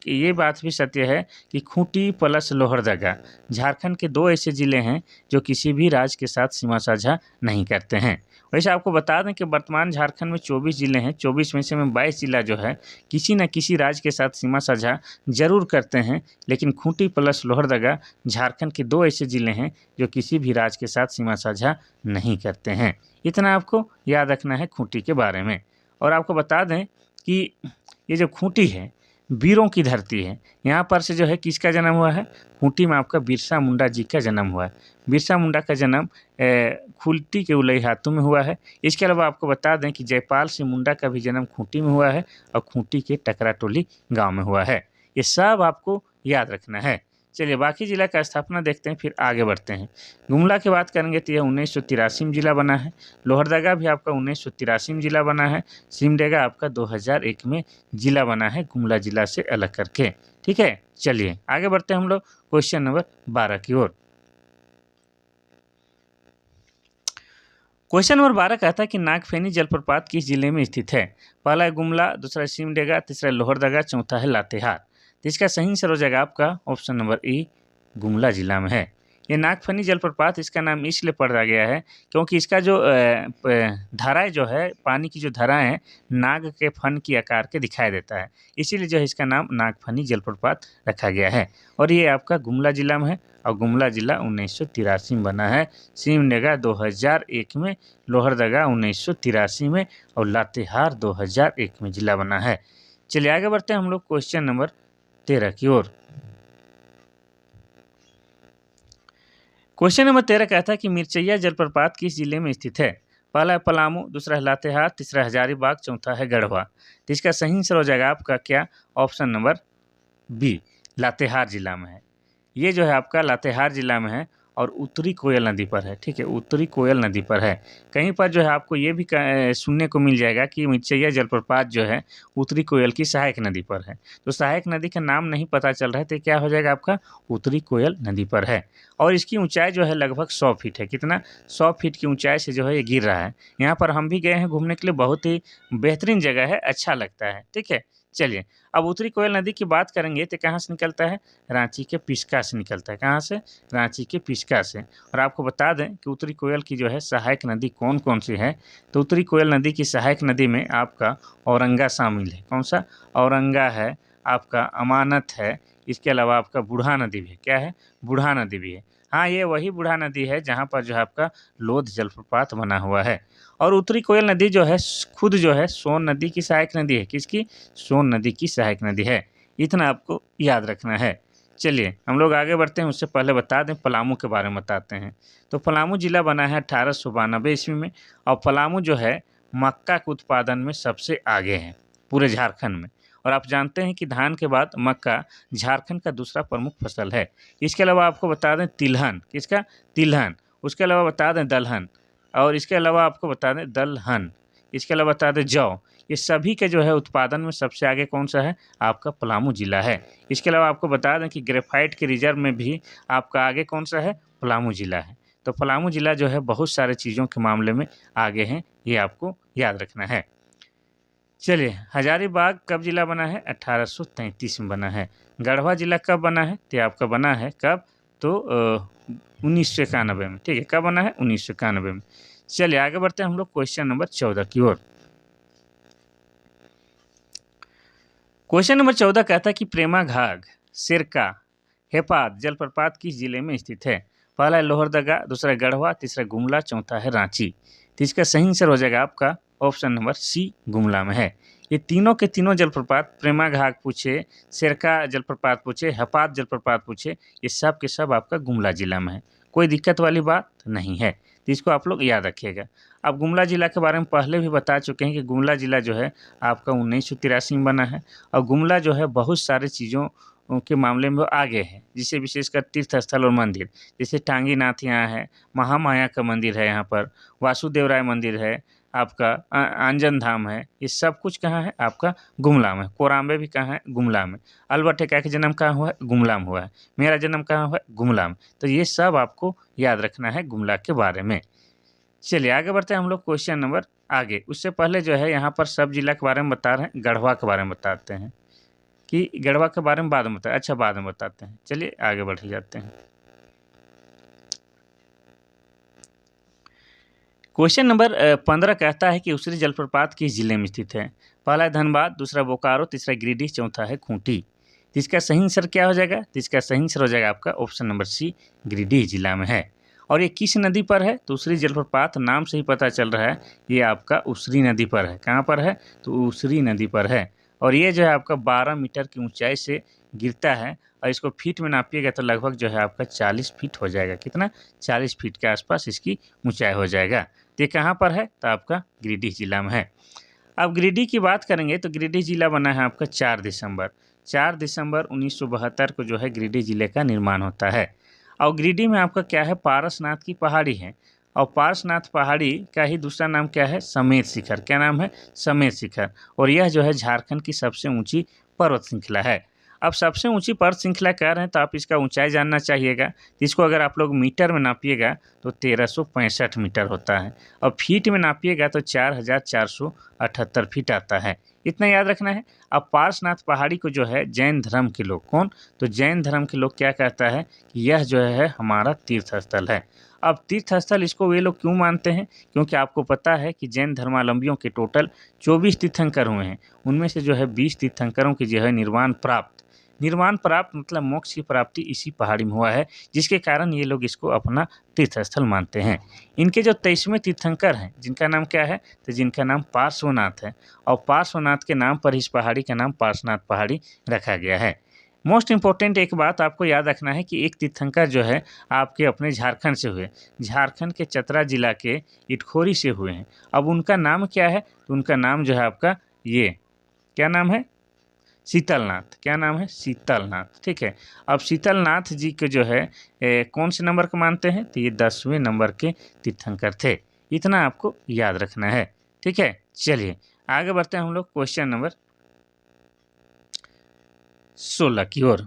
ये बात भी सत्य है कि खूंटी प्लस लोहरदगा झारखंड के 2 ऐसे ज़िले हैं जो किसी भी राज्य के साथ सीमा साझा नहीं करते हैं। वैसे आपको बता दें कि वर्तमान झारखंड में 24 ज़िले हैं, 24 में से 22 ज़िला जो है किसी न किसी राज्य के साथ सीमा साझा ज़रूर करते हैं, लेकिन खूंटी प्लस लोहरदगा झारखंड के 2 ऐसे ज़िले हैं जो किसी भी राज्य के साथ सीमा साझा नहीं करते हैं। इतना आपको याद रखना है खूंटी के बारे में। और आपको बता दें कि ये जो खूंटी है वीरों की धरती है। यहाँ पर से जो है किसका जन्म हुआ है, खूंटी में आपका बिरसा मुंडा जी का जन्म हुआ है। बिरसा मुंडा का जन्म खूंटी के उलईहातू में हुआ है। इसके अलावा आपको बता दें कि जयपाल सिंह मुंडा का भी जन्म खूंटी में हुआ है और खूंटी के टकराटोली गाँव में हुआ है। ये सब आपको याद रखना है। चलिए बाकी जिला का स्थापना देखते हैं, फिर आगे बढ़ते हैं। गुमला की बात करेंगे तो यह 1983 में जिला बना है। लोहरदगा भी आपका 1983 में जिला बना है। सिमडेगा आपका 2001 में जिला बना है, गुमला जिला से अलग करके। ठीक है, चलिए आगे बढ़ते हैं हम लोग क्वेश्चन नंबर 12 की ओर। क्वेश्चन नंबर 12 कहता है कि नागफेनी जलप्रपात किस जिले में स्थित है, पहला है गुमला, दूसरा है सिमडेगा, तीसरा है लोहरदगा, चौथा है लातेहार। तो इसका सही आंसर हो जाएगा आपका ऑप्शन नंबर ए, गुमला जिला में है। ये नागफनी जलप्रपात इसका नाम इसलिए पड़ा गया है क्योंकि इसका जो धाराएं जो है, पानी की जो धाराएं हैं नाग के फन की आकार के दिखाई देता है, इसीलिए जो है इसका नाम नागफनी जलप्रपात रखा गया है। और ये आपका गुमला जिला में है और गुमला जिला 1983 में बना है। सिमडेगा 2001 में, लोहरदगा 1983 में और लातेहार 2001 में जिला बना है। चलिए आगे बढ़ते हैं हम लोग क्वेश्चन नंबर 13 की ओर। क्वेश्चन नंबर 13 कहता है कि मिर्चैया जलप्रपात किस जिले में स्थित है, पहला है पलामू, दूसरा है लातेहार, तीसरा हजारीबाग, चौथा है गढ़वा। तो इसका सही आंसर हो जाएगा आपका क्या, ऑप्शन नंबर बी, लातेहार जिला में है। ये जो है आपका लातेहार जिला में है और उत्तरी कोयल नदी पर है। ठीक है, उत्तरी कोयल नदी पर है। कहीं पर जो है आपको ये भी सुनने को मिल जाएगा कि मिर्चैया जलप्रपात जो है उत्तरी कोयल की सहायक नदी पर है। तो सहायक नदी का नाम नहीं पता चल रहा है, तो क्या हो जाएगा आपका, उत्तरी कोयल नदी पर है। और इसकी ऊंचाई जो है लगभग 100 फीट है। कितना, 100 फीट की ऊंचाई से जो है ये गिर रहा है। यहाँ पर हम भी गए हैं घूमने के लिए, बहुत ही बेहतरीन जगह है, अच्छा लगता है। ठीक है, चलिए अब उत्तरी कोयल नदी की बात करेंगे तो कहाँ से निकलता है, रांची के पिस्का से निकलता है। कहाँ से, रांची के पिस्का से। और आपको बता दें कि उत्तरी कोयल की जो है सहायक नदी कौन कौन सी है, तो उत्तरी कोयल नदी की सहायक नदी में आपका औरंगा शामिल है। कौन सा, औरंगा है, आपका अमानत है, इसके अलावा आपका बूढ़ा नदी भी है। क्या है, बूढ़ा नदी भी है। हाँ, ये वही बूढ़ा नदी है जहाँ पर जो है आपका लोध जलप्रपात बना हुआ है। और उत्तरी कोयल नदी जो है खुद जो है सोन नदी की सहायक नदी है। किसकी, सोन नदी की सहायक नदी है। इतना आपको याद रखना है। चलिए हम लोग आगे बढ़ते हैं, उससे पहले बता दें पलामू के बारे में बताते हैं। तो पलामू जिला बना है 1892 ईस्वी में। और पलामू जो है मक्का के उत्पादन में सबसे आगे है पूरे झारखंड में। और आप जानते हैं कि धान के बाद मक्का झारखंड का दूसरा प्रमुख फसल है। इसके अलावा आपको बता दें तिलहन, किसका, तिलहन, उसके अलावा बता दें दलहन, और इसके अलावा आपको बता दें दलहन, इसके अलावा बता दें जौ। ये सभी के जो है उत्पादन में सबसे आगे कौन सा है, आपका पलामू जिला है। इसके अलावा आपको बता दें कि ग्रेफाइट के रिजर्व में भी आपका आगे कौन सा है, पलामू जिला है। तो पलामू जिला जो है बहुत सारे चीज़ों के मामले में आगे हैं, ये आपको याद रखना है। चलिए हजारीबाग कब जिला बना है, 1833 में बना है। गढ़वा जिला कब बना है, तो आपका बना है कब, तो 1991 में। ठीक है, कब बना है, 1991 में। चलिए आगे बढ़ते हैं हम लोग क्वेश्चन नंबर 14 की ओर। क्वेश्चन नंबर 14 कहता है कि प्रेमा घाघ, सिरका, हेपात जलप्रपात किस जिले में स्थित है। पहला है लोहरदगा, दूसरा है गढ़वा, तीसरा गुमला, चौथा है रांची। तो इसका सही आंसर हो जाएगा आपका ऑप्शन नंबर सी, गुमला में है। ये तीनों के तीनों जलप्रपात, प्रेमा घाघ पूछे, सिरका जलप्रपात पूछे, हेपात जलप्रपात पूछे, ये सब के सब आपका गुमला जिला में है। कोई दिक्कत वाली बात नहीं है, तो इसको आप लोग याद रखिएगा। अब गुमला जिला के बारे में पहले भी बता चुके हैं कि गुमला जिला जो है आपका 1983 में बना है। और गुमला जो है बहुत सारे चीज़ों के मामले में वो आगे है, जिसे विशेषकर तीर्थ स्थल और मंदिर, जैसे टांगीनाथ यहाँ है, महामाया का मंदिर है, यहाँ पर वासुदेव राय मंदिर है, आपका आंजन धाम है। ये सब कुछ कहाँ है, आपका गुमला में। कोराम्बे भी कहाँ है, गुमला में। अल्बर्ट एक्का का जन्म कहाँ हुआ है, गुमला में हुआ है। मेरा जन्म कहाँ हुआ है, गुमला में। तो ये सब आपको याद रखना है गुमला के बारे में। चलिए आगे बढ़ते हैं हम लोग क्वेश्चन नंबर आगे। उससे पहले जो है यहाँ पर सब जिला के बारे में बता रहे हैं, गढ़वा के बारे में बताते हैं कि गढ़वा के बारे में बाद में बताए, अच्छा बाद में बताते हैं। चलिए आगे बढ़ जाते हैं। क्वेश्चन नंबर 15 कहता है कि उसरी जलप्रपात किस जिले में स्थित है। पहला है धनबाद, दूसरा बोकारो, तीसरा गिरिडीह, चौथा है खूंटी। तो इसका सही आंसर क्या हो जाएगा, तो इसका सही आंसर हो जाएगा आपका ऑप्शन नंबर सी, गिरिडीह जिला में है। और ये किस नदी पर है, तो उसरी जलप्रपात नाम से ही पता चल रहा है ये आपका उसरी नदी पर है। कहाँ पर है, तो उसरी नदी पर है। और ये जो है आपका 12 मीटर की ऊंचाई से गिरता है। और इसको फीट में नापिएगा तो लगभग जो है आपका 40 फीट हो जाएगा। कितना, 40 फीट के आसपास इसकी ऊंचाई हो जाएगा। तो ये कहाँ पर है, तो आपका गिरिडीह जिला में है। अब गिरिडीह की बात करेंगे तो गिरिडीह जिला बना है आपका 4 दिसंबर 1972 को जो है गिरिडीह जिले का निर्माण होता है। और गिरिडीह में आपका क्या है, पारसनाथ की पहाड़ी है। और पारसनाथ पहाड़ी का ही दूसरा नाम क्या है, समेत शिखर। क्या नाम है, समेत शिखर। और यह जो है झारखंड की सबसे ऊंची पर्वत श्रृंखला है। अब सबसे ऊंची पर्वत श्रृंखला कह रहे हैं तो आप इसका ऊंचाई जानना चाहिएगा। इसको अगर आप लोग मीटर में नापिएगा तो 1365 मीटर होता है। और फीट में नापिएगा तो 4478 फीट आता है। इतना याद रखना है। अब पारसनाथ पहाड़ी को जो है जैन धर्म के लोग, कौन, तो जैन धर्म के लोग क्या कहता है कि यह जो है हमारा तीर्थ स्थल है। अब तीर्थ स्थल इसको वे लोग क्यों मानते हैं, क्योंकि आपको पता है कि जैन धर्मावलंबियों के टोटल 24 तीर्थंकर हुए हैं। उनमें से जो है 20 तीर्थंकरों की जो है निर्वाण प्राप्त मतलब मोक्ष की प्राप्ति इसी पहाड़ी में हुआ है, जिसके कारण ये लोग इसको अपना तीर्थस्थल मानते हैं। इनके जो 23वें तीर्थंकर हैं जिनका नाम क्या है, तो जिनका नाम पार्श्वनाथ है। और पार्श्वनाथ के नाम पर इस पहाड़ी का नाम पार्श्वनाथ पहाड़ी रखा गया है। मोस्ट इम्पोर्टेंट एक बात आपको याद रखना है कि एक तीर्थंकर जो है आपके अपने झारखंड से हुए, झारखंड के चतरा जिला के इटखोरी से हुए हैं। अब उनका नाम क्या है? तो उनका नाम जो है आपका ये क्या नाम है? शीतलनाथ। क्या नाम है? शीतलनाथ। ठीक है। अब शीतलनाथ जी के जो है कौन से नंबर को मानते हैं? तो ये 10वें नंबर के तीर्थंकर थे। इतना आपको याद रखना है। ठीक है, चलिए आगे बढ़ते हैं हम लोग क्वेश्चन नंबर 16 की ओर।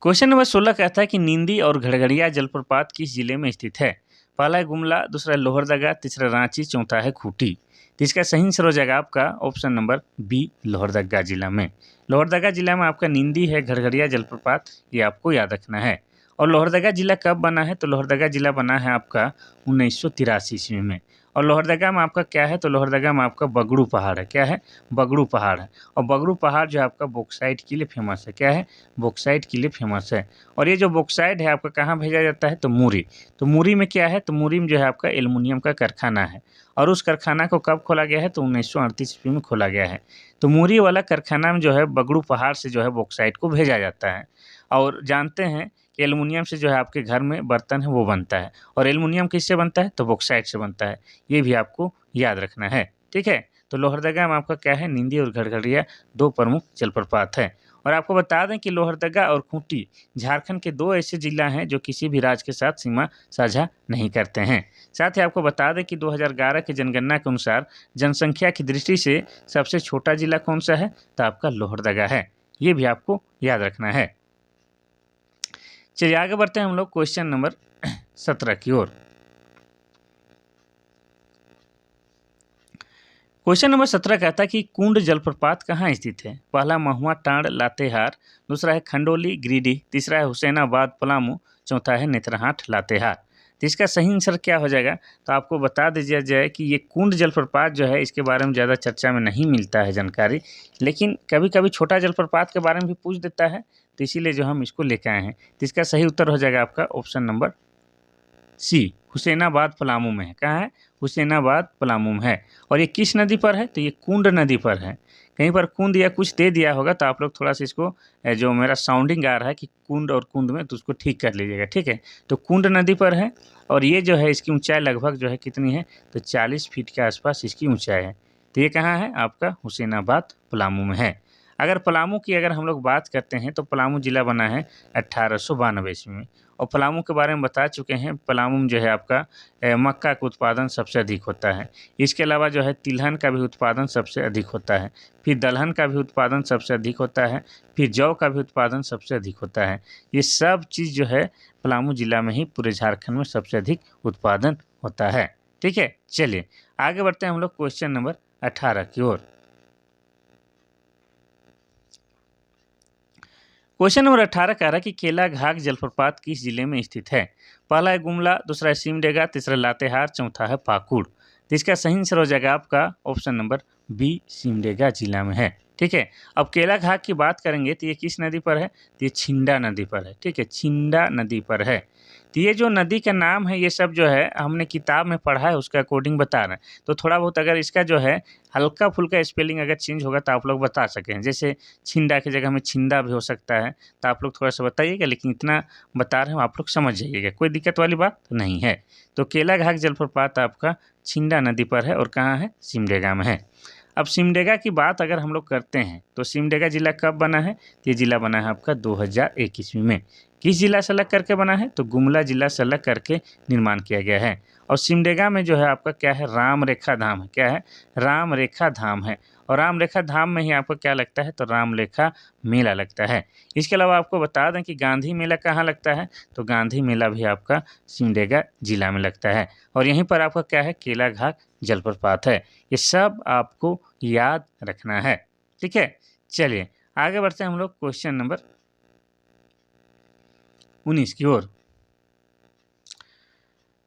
क्वेश्चन नंबर 16 कहता है कि नींदी और घड़घड़िया जलप्रपात किस जिले में स्थित है? पहला है गुमला, दूसरा है लोहरदगा, तीसरा रांची, चौथा है खूंटी। तो इसका सही आंसर हो जाएगा आपका ऑप्शन नंबर बी, लोहरदगा जिला में। लोहरदगा जिला में आपका नींदी है, घड़घड़िया जलप्रपात, ये आपको याद रखना है। और लोहरदगा जिला कब बना है? तो लोहरदगा जिला बना है आपका 1983 ईस्वी में। और लोहरदगा में आपका क्या है? तो लोहरदगा में आपका बगड़ू पहाड़ है। क्या है? बगड़ू पहाड़ है। और बगड़ू पहाड़ जो है आपका बॉक्साइट के लिए फेमस है। क्या है? बॉक्साइट के लिए फेमस है। और ये जो बॉक्साइट है आपका कहाँ भेजा जाता है? तो मुरी। तो मुरी में क्या है? तो मुरी में जो है आपका एल्युमिनियम का कारखाना है। और उस कारखाना को कब खोला गया है? तो 1938 ईस्वी में खोला गया है। तो मुरी वाला कारखाना में जो है बगड़ू पहाड़ से जो है बॉक्साइट को भेजा जाता है। और जानते हैं कि एल्युमिनियम से जो है आपके घर में बर्तन है वो बनता है। और एल्युमिनियम किससे बनता है? तो बॉक्साइट से बनता है। ये भी आपको याद रखना है। ठीक है। तो लोहरदगा में आपका क्या है? नींदी और घड़घड़िया 2 प्रमुख जलप्रपात है। और आपको बता दें कि लोहरदगा और खूंटी झारखंड के 2 ऐसे जिला हैं जो किसी भी राज्य के साथ सीमा साझा नहीं करते हैं। साथ ही आपको बता दें कि 2011 की जनगणना के अनुसार जनसंख्या की दृष्टि से सबसे छोटा जिला कौन सा है? तो आपका लोहरदगा है। ये भी आपको याद रखना है। चलिए आगे बढ़ते हैं हम लोग क्वेश्चन नंबर 17 की ओर। क्वेश्चन नंबर 17 कहता है कि कुंड जलप्रपात कहाँ स्थित है? पहला महुआ टांड लातेहार, दूसरा है खंडोली गिरिडीह, तीसरा है हुसैनाबाद पलामू, चौथा है नेत्रहाट लातेहार। तो इसका सही आंसर क्या हो जाएगा? तो आपको बता दीजिए जाए कि ये कुंड जलप्रपात जो है इसके बारे में ज़्यादा चर्चा में नहीं मिलता है जानकारी, लेकिन कभी कभी छोटा जलप्रपात के बारे में भी पूछ देता है, तो इसीलिए जो हम इसको लेकर आए हैं। तो इसका सही उत्तर हो जाएगा आपका option number C, Husainabad Palamu में है। कहाँ है? हुसैनाबाद पलामू में है। और ये किस नदी पर है? तो ये कुंड नदी पर है। कहीं पर कुंद या कुछ दे दिया होगा तो आप लोग थोड़ा सा इसको जो मेरा साउंडिंग आ रहा है कि कुंड और कुंद में, तो उसको ठीक कर लीजिएगा। ठीक है। तो कुंड नदी पर है। और ये जो है इसकी ऊंचाई लगभग जो है कितनी है? तो 40 फीट के आसपास इसकी ऊंचाई है। तो ये कहाँ है? आपका हुसैनाबाद पलामू में है। अगर पलामू की अगर हम लोग बात करते हैं तो पलामू जिला बना है 1892 ईस्वी में। और पलामू के बारे में बता चुके हैं। पलामू में जो है आपका मक्का का उत्पादन सबसे अधिक होता है। इसके अलावा जो है तिलहन का भी उत्पादन सबसे अधिक होता है। फिर दलहन का भी उत्पादन सबसे अधिक होता है। फिर जौ का भी उत्पादन सबसे अधिक होता है। ये सब चीज़ जो है पलामू जिला में ही पूरे झारखंड में सबसे अधिक उत्पादन होता है। ठीक है, चलिए आगे बढ़ते हैं हम लोग क्वेश्चन नंबर 18 की ओर। क्वेश्चन नंबर 18 कह रहा है कि केला घाघ जलप्रपात किस जिले में स्थित है? पहला है गुमला, दूसरा है सिमडेगा, तीसरा लातेहार, चौथा है पाकुड़। तो इसका सही आंसर हो जाएगा आपका ऑप्शन नंबर बी, सिमडेगा जिला में है। ठीक है। अब केला घाघ की बात करेंगे तो ये किस नदी पर है? तो ये छिंडा नदी पर है। ठीक है, छिंडा नदी पर है। तो ये जो नदी का नाम है ये सब जो है हमने किताब में पढ़ा है, उसके अकॉर्डिंग बता रहे हैं। तो थोड़ा बहुत अगर इसका जो है हल्का फुल्का स्पेलिंग अगर चेंज होगा तो आप लोग बता सकें। जैसे छिंडा की जगह में छिंदा भी हो सकता है, तो आप लोग थोड़ा सा बताइएगा, लेकिन इतना बता रहे हो आप लोग समझ जाइएगा, कोई दिक्कत वाली बात नहीं है। तो केला घाघ जलप्रपात आपका छिंडा नदी पर है और कहाँ है? सिमडेगा में है। अब सिमडेगा की बात अगर हम लोग करते हैं तो सिमडेगा जिला कब बना है? तो ये जिला बना है आपका 2001 ईस्वी में। किस जिला से अलग करके बना है? तो गुमला जिला से अलग करके निर्माण किया गया है। और सिमडेगा में जो है आपका क्या है? राम रेखा धाम है। क्या है? राम रेखा धाम है। और राम रेखा धाम में ही आपको क्या लगता है? तो राम रेखा मेला लगता है। इसके अलावा आपको बता दें कि गांधी मेला कहाँ लगता है? तो गांधी मेला भी आपका सिमडेगा जिला में लगता है। और यहीं पर आपका क्या है? केला घाघ जलप्रपात है। ये सब आपको याद रखना है। ठीक है, चलिए आगे बढ़ते हैं हम लोग क्वेश्चन नंबर 19 की ओर।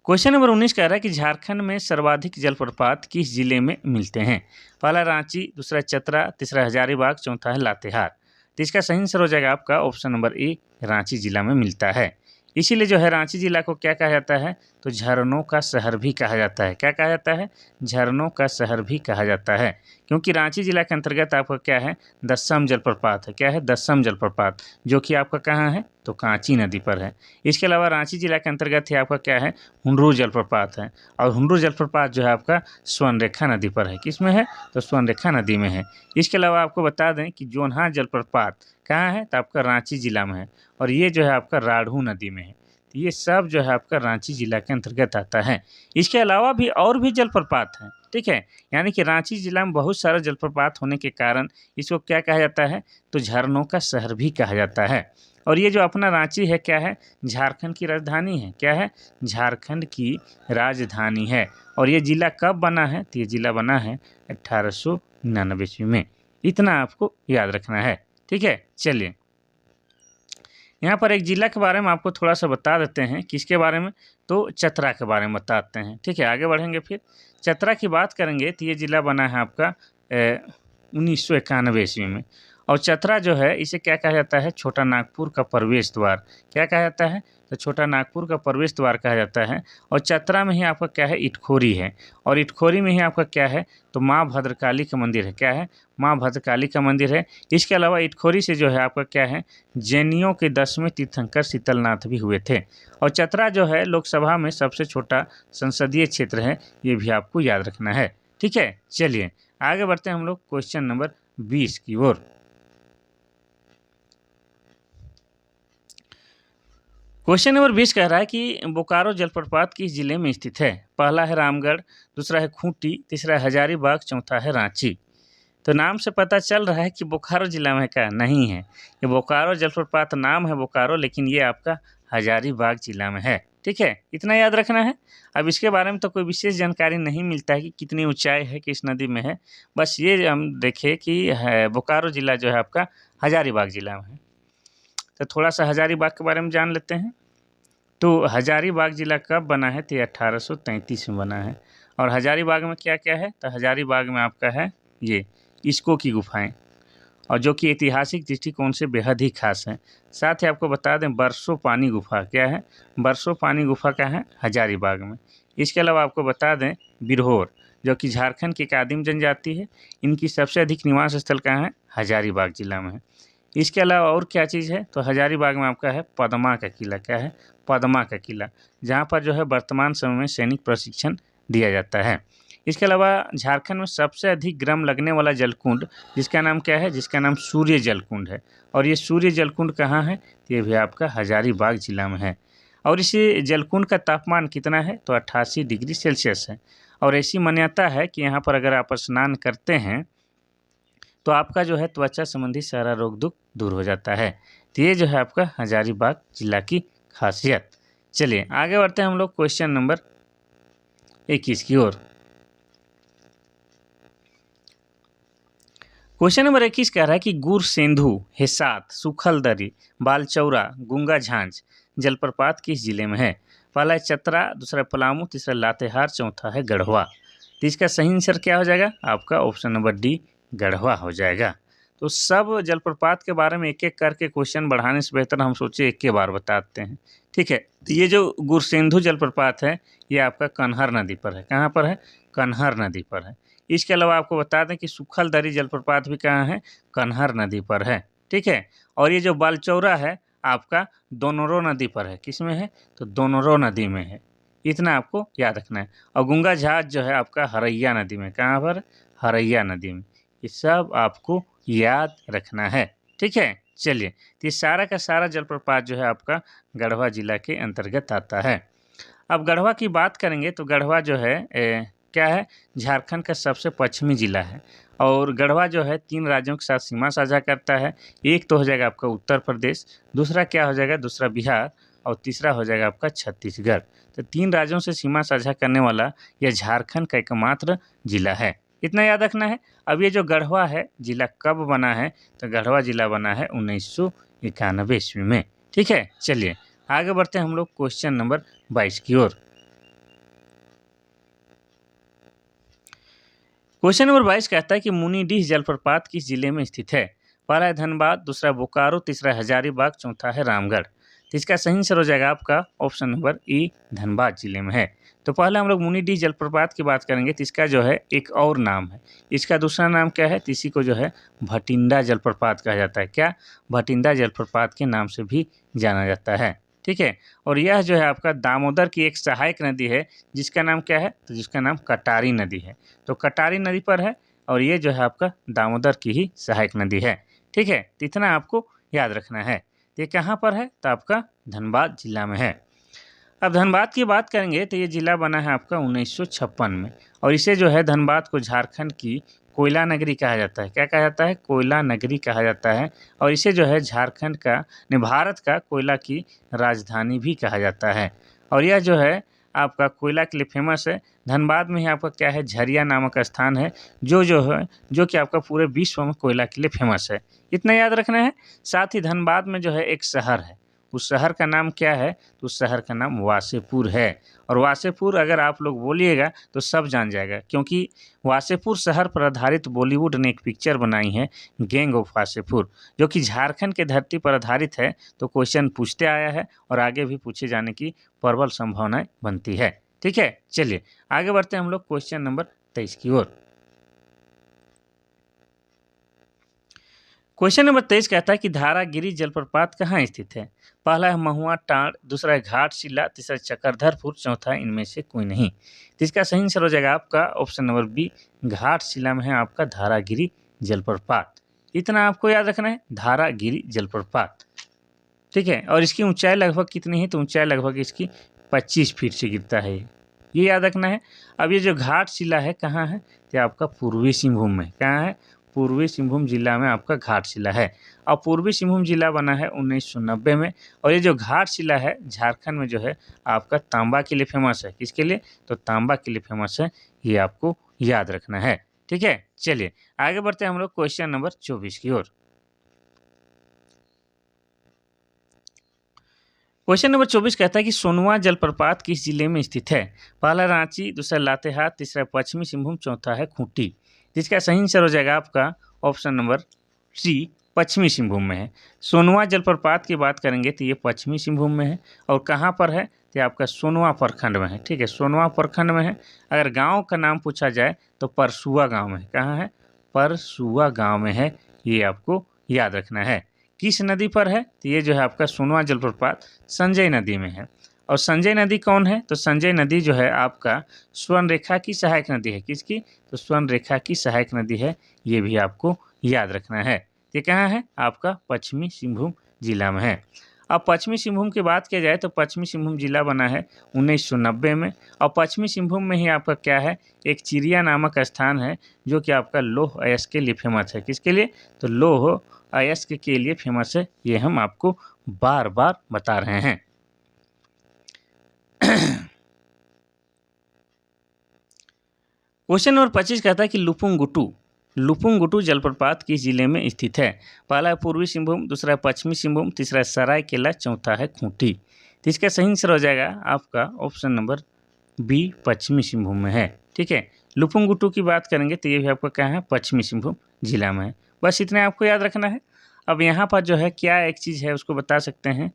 क्वेश्चन नंबर 19 कह रहा है कि झारखंड में सर्वाधिक जलप्रपात किस जिले में मिलते हैं? पहला रांची, दूसरा चतरा, तीसरा हजारीबाग, चौथा है लातेहार। तो इसका सही आंसर हो जाएगा आपका ऑप्शन नंबर ए, रांची जिला में मिलता है। इसीलिए जो है रांची जिला को क्या कहा जाता है? तो झरनों का शहर भी कहा जाता है। क्या कहा जाता है? झरनों का शहर भी कहा जाता है, क्योंकि रांची जिला के अंतर्गत आपका क्या है? दस्सम जलप्रपात है। क्या है? दस्सम जलप्रपात, जो कि आपका कहाँ है? तो कांची नदी पर है। इसके अलावा रांची जिला के अंतर्गत है आपका क्या है? हुंडरू जलप्रपात है, और हुंडरू जलप्रपात जो है आपका स्वर्णरेखा नदी पर है। किस में है? तो स्वर्णरेखा नदी में है। इसके अलावा आपको बता दें कि जोन्हा जलप्रपात कहाँ है? तो आपका रांची जिला में है, और ये जो है आपका राढ़ू नदी में है। तो ये सब जो है आपका रांची जिला के अंतर्गत आता है। इसके अलावा भी और भी जलप्रपात हैं, ठीक है। यानी कि रांची जिला में बहुत सारा जलप्रपात होने के कारण इसको क्या कहा जाता है? तो झरनों का शहर भी कहा जाता है। और ये जो अपना रांची है क्या है? झारखंड की राजधानी है। क्या है? झारखंड की राजधानी है। और ये जिला कब बना है? तो ये जिला बना है 1899 ईस्वी में। इतना आपको याद रखना है, ठीक है। चलिए, यहाँ पर एक जिला के बारे में आपको थोड़ा सा बता देते हैं। किसके बारे में? तो चतरा के बारे में बताते हैं, ठीक है। आगे बढ़ेंगे फिर चतरा की बात करेंगे तो ये जिला बना है आपका 1991 ईस्वी में। और चतरा जो है इसे क्या कहा जाता है? छोटा नागपुर का प्रवेश द्वार। क्या कहा जाता है? तो छोटा नागपुर का प्रवेश द्वार कहा जाता है। और चतरा में ही आपका क्या है? इटखोरी है। और इटखोरी में ही आपका क्या है? तो माँ भद्रकाली का मंदिर है। क्या है? माँ भद्रकाली का मंदिर है। इसके अलावा इटखोरी से जो है आपका क्या है? जैनियों के 10वें तीर्थंकर शीतलनाथ भी हुए थे। और चतरा जो है लोकसभा में सबसे छोटा संसदीय क्षेत्र है, ये भी आपको याद रखना है, ठीक है। चलिए आगे बढ़ते हैं हम लोग क्वेश्चन नंबर 20 की ओर। क्वेश्चन नंबर 20 कह रहा है कि बोकारो जलप्रपात किस जिले में स्थित है? पहला है रामगढ़, दूसरा है खूंटी, तीसरा है हजारीबाग, चौथा है रांची। तो नाम से पता चल रहा है कि बोकारो जिला में का नहीं है। ये बोकारो जलप्रपात नाम है बोकारो, लेकिन ये आपका हजारीबाग जिला में है, ठीक है। इतना याद रखना है। अब इसके बारे में तो कोई विशेष जानकारी नहीं मिलता है कि कितनी ऊंचाई है, किस नदी में है। बस ये हम देखें कि बोकारो जिला जो है आपका हजारीबाग जिला में है। तो थोड़ा सा हजारीबाग के बारे में जान लेते हैं। तो हजारीबाग जिला कब बना है? तो 1833 में बना है। और हजारीबाग में क्या क्या है? तो हजारीबाग में आपका है ये इसको की गुफाएं, और जो कि ऐतिहासिक दृष्टिकोण से बेहद ही खास है। साथ ही आपको बता दें बरसों पानी गुफा क्या है? बरसों पानी गुफा का है हजारीबाग में। इसके अलावा आपको बता दें बिरहोर, जो कि झारखंड की एक आदिम जनजाति है, इनकी सबसे अधिक निवास स्थल कहाँ है? हजारीबाग जिला में है। इसके अलावा और क्या चीज़ है? तो हजारीबाग में आपका है पदमा का किला। क्या है? पदमा का किला, जहाँ पर जो है वर्तमान समय में सैनिक प्रशिक्षण दिया जाता है। इसके अलावा झारखंड में सबसे अधिक गर्म लगने वाला जलकुंड, जिसका नाम क्या है? जिसका नाम सूर्य जलकुंड है। और ये सूर्य जलकुंड कहाँ है? तो ये भी आपका हजारीबाग जिला में है। और इसी जलकुंड का तापमान कितना है? तो 88 डिग्री सेल्सियस है। और ऐसी मान्यता है कि यहाँ पर अगर आप स्नान करते हैं तो आपका जो है त्वचा संबंधी सारा रोग दुख दूर हो जाता है। तो ये जो है आपका हजारीबाग जिला की खासियत। चलिए आगे बढ़ते हैं हम लोग क्वेश्चन नंबर 21 की ओर। क्वेश्चन नंबर 21 कह रहा है कि गुरसेंधु, हिसात, सुखलदरी, बालचौरा, गुंगा झांझ जलप्रपात किस जिले में है? पहला है चतरा, दूसरा है पलामू, तीसरा लातेहार, चौथा है गढ़वा। तो इसका सही आंसर क्या हो जाएगा? आपका ऑप्शन नंबर डी गढ़वा हो जाएगा। तो सब जलप्रपात के बारे में एक एक करके क्वेश्चन बढ़ाने से बेहतर हम सोचे एक के बार बताते हैं, ठीक है। तो ये जो गुरसेंधु जलप्रपात है ये आपका कन्हर नदी पर है। कहाँ पर है? कन्हर नदी पर है। इसके अलावा आपको बता दें कि सुखलदरी जलप्रपात भी कहाँ है? कन्हर नदी पर है, ठीक है। और ये जो बालचौरा है आपका दोनोरो नदी पर है। किस में है? तो दोनोरो नदी में है। इतना आपको याद रखना है। और गुंगा झांझ जो है आपका हरैया नदी में। कहाँ पर? हरैया नदी में। ये सब आपको याद रखना है, ठीक है। चलिए, तो ये सारा का सारा जलप्रपात जो है आपका गढ़वा जिला के अंतर्गत आता है। अब गढ़वा की बात करेंगे तो गढ़वा जो है क्या है? झारखंड का सबसे पश्चिमी जिला है। और गढ़वा जो है 3 राज्यों के साथ सीमा साझा करता है। एक तो हो जाएगा आपका उत्तर प्रदेश, दूसरा क्या हो जाएगा? दूसरा बिहार, और तीसरा हो जाएगा आपका छत्तीसगढ़। तो 3 राज्यों से सीमा साझा करने वाला यह झारखंड का एकमात्र जिला है। इतना याद रखना है। अब ये जो गढ़वा है जिला कब बना है? तो गढ़वा जिला बना है 1991 ईस्वी में, ठीक है। चलिए आगे बढ़ते हैं हम लोग क्वेश्चन नंबर 22 की ओर। क्वेश्चन नंबर 22 कहता है कि मुनिडीह जलप्रपात किस जिले में स्थित है? पहला है धनबाद, दूसरा बोकारो, तीसरा हजारीबाग, चौथा है रामगढ़। तो इसका सही आंसर हो जाएगा आपका ऑप्शन नंबर ए, धनबाद जिले में है। तो पहले हम लोग मुनि डी जलप्रपात की बात करेंगे, तो इसका जो है एक और नाम है। इसका दूसरा नाम क्या है, तो इसी को जो है भटिंडा जलप्रपात कहा जाता है। क्या, भटिंडा जलप्रपात के नाम से भी जाना जाता है। ठीक है, और यह जो है आपका दामोदर की एक सहायक नदी है, जिसका नाम क्या है, तो जिसका नाम कटारी नदी है। तो कटारी नदी पर है और ये जो है आपका दामोदर की ही सहायक नदी है। ठीक है, तो इतना आपको याद रखना है। ये कहाँ पर है, तो आपका धनबाद जिला में है। अब धनबाद की बात करेंगे तो ये जिला बना है आपका 1956 में, और इसे जो है धनबाद को झारखंड की कोयला नगरी कहा जाता है। क्या कहा जाता है, कोयला नगरी कहा जाता है। और इसे जो है झारखंड का भारत का कोयला की राजधानी भी कहा जाता है। और यह जो है आपका कोयला के लिए फेमस है। धनबाद में ही आपका क्या है, झरिया नामक स्थान है, जो है जो कि आपका पूरे विश्व में कोयला के लिए फेमस है। इतना याद रखना है। साथ ही धनबाद में जो है एक शहर है, उस शहर का नाम क्या है, तो उस शहर का नाम वासेपुर है। और वासेपुर अगर आप लोग बोलिएगा तो सब जान जाएगा, क्योंकि वासेपुर शहर पर आधारित बॉलीवुड ने एक पिक्चर बनाई है, गैंग ऑफ वासेपुर, जो कि झारखंड के धरती पर आधारित है। तो क्वेश्चन पूछते आया है और आगे भी पूछे जाने की प्रबल संभावनाएं बनती है। ठीक है, चलिए आगे बढ़ते हैं हम लोग क्वेश्चन नंबर 23 की ओर। क्वेश्चन नंबर 23 कहता है कि धारागिरी जलप्रपात कहाँ स्थित है। पहला है महुआ टांड, दूसरा है घाटशिला, तीसरा चक्रधरपुर, चौथा इनमें से कोई नहीं। तो इसका सही आंसर हो जाएगा आपका ऑप्शन नंबर बी, घाटशिला में है आपका धारागिरी जलप्रपात। इतना आपको याद रखना है, धारागिरी जलप्रपात। ठीक है, और इसकी ऊंचाई लगभग कितनी है, तो ऊंचाई लगभग इसकी 25 फीट से गिरता है, ये याद रखना है। अब ये जो घाटशिला है कहाँ है, तो आपका पूर्वी सिंहभूम में। कहाँ है, पूर्वी सिंहभूम जिला में आपका घाटशिला है। और पूर्वी सिंहभूम जिला बना है 1990 में। और ये जो घाटशिला है झारखंड में जो है आपका तांबा के लिए फेमस है। किसके लिए, तो तांबा के लिए फेमस है, ये आपको याद रखना है। ठीक है, चलिए आगे बढ़ते हैं हम लोग क्वेश्चन नंबर 24 की ओर। क्वेश्चन नंबर 24 कहता है कि सोनुआ जलप्रपात किस जिले में स्थित है। पहला रांची, दूसरा लातेहार, तीसरा पश्चिमी सिंहभूम, चौथा है खूंटी। जिसका सही आंसर हो जाएगा आपका ऑप्शन नंबर सी, पश्चिमी सिंहभूम में है। सोनुआ जलप्रपात की बात करेंगे तो ये पश्चिमी सिंहभूम में है। और कहाँ पर है, तो आपका सोनुआ प्रखंड में है। ठीक है, सोनुआ प्रखंड में है। अगर गांव का नाम पूछा जाए तो परसुआ गांव में है। कहाँ है, परसुआ गांव में है, ये आपको याद रखना है। किस नदी पर है, तो ये जो है आपका सोनुआ जलप्रपात संजय नदी में है। और संजय नदी कौन है, तो संजय नदी जो है आपका स्वर्ण रेखा की सहायक नदी है। किसकी, तो स्वर्ण रेखा की सहायक नदी है, ये भी आपको याद रखना है। ये कहाँ है, आपका पश्चिमी सिंहभूम जिला में है। अब पश्चिमी सिंहभूम की बात किया जाए तो पश्चिमी सिंहभूम जिला बना है 1990 में। और पश्चिमी सिंहभूम में ही आपका क्या है, एक चिड़िया नामक स्थान है, जो कि आपका लौह अयस्क के लिए फेमस है। किसके लिए, तो लौह अयस्क के लिए फेमस है, ये हम आपको बार बार बता रहे हैं। क्वेश्चन नंबर 25 कहता है कि लुपुंगुटू जलप्रपात किस जिले में स्थित है। पहला है पूर्वी सिंहभूम, दूसरा है पश्चिमी सिंहभूम, तीसरा है सरायकेला, चौथा है खूंटी। तो इसका सही आंसर हो जाएगा आपका ऑप्शन नंबर बी, पश्चिमी सिंहभूम में है। ठीक है, लुपुंगुटू की बात करेंगे तो ये भी आपका क्या है, पश्चिमी सिंहभूम जिला में है। बस इतने आपको याद रखना है। अब यहाँ पर जो है क्या एक चीज़ है उसको बता सकते हैं।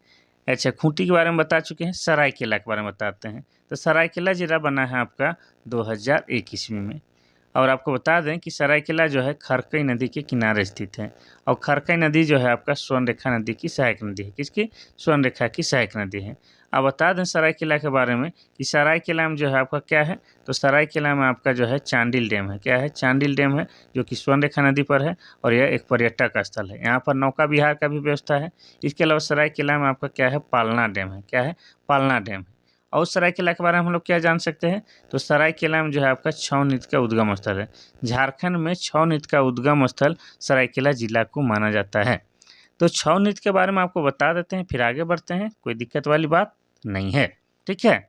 अच्छा, खूंटी के बारे में बता चुके हैं, सरायकेला के बारे में बताते हैं। तो सरायकेला जिला बना है आपका 2001 ईस्वी में। और आपको बता दें कि सरायकेला जो है खरकई नदी के किनारे स्थित है। और खरकई नदी जो है आपका स्वर्णरेखा नदी की सहायक नदी है। किसकी, स्वर्णरेखा की सहायक नदी है। अब बता दें सरायकेला के बारे में कि सरायकेला में जो है आपका क्या है, तो सरायकेला में आपका जो है चांडिल डैम है। क्या है, चांडिल डैम है, जो कि स्वर्णरेखा नदी पर है। और यह एक पर्यटक स्थल है, यहाँ पर नौका विहार का भी व्यवस्था है। इसके अलावा सरायकेला में आपका क्या है, पालना डैम है। क्या है, पालना डैम है। और सरायकेला के बारे में हम लोग क्या जान सकते हैं, तो सरायकेला में जो है आपका छऊ नृत्य का उद्गम स्थल है। झारखंड में छऊ नृत्य का उद्गम स्थल सरायकेला जिला को माना जाता है। तो छऊ नृत्य के बारे में आपको बता देते हैं, फिर आगे बढ़ते हैं, कोई दिक्कत वाली बात नहीं है। ठीक है,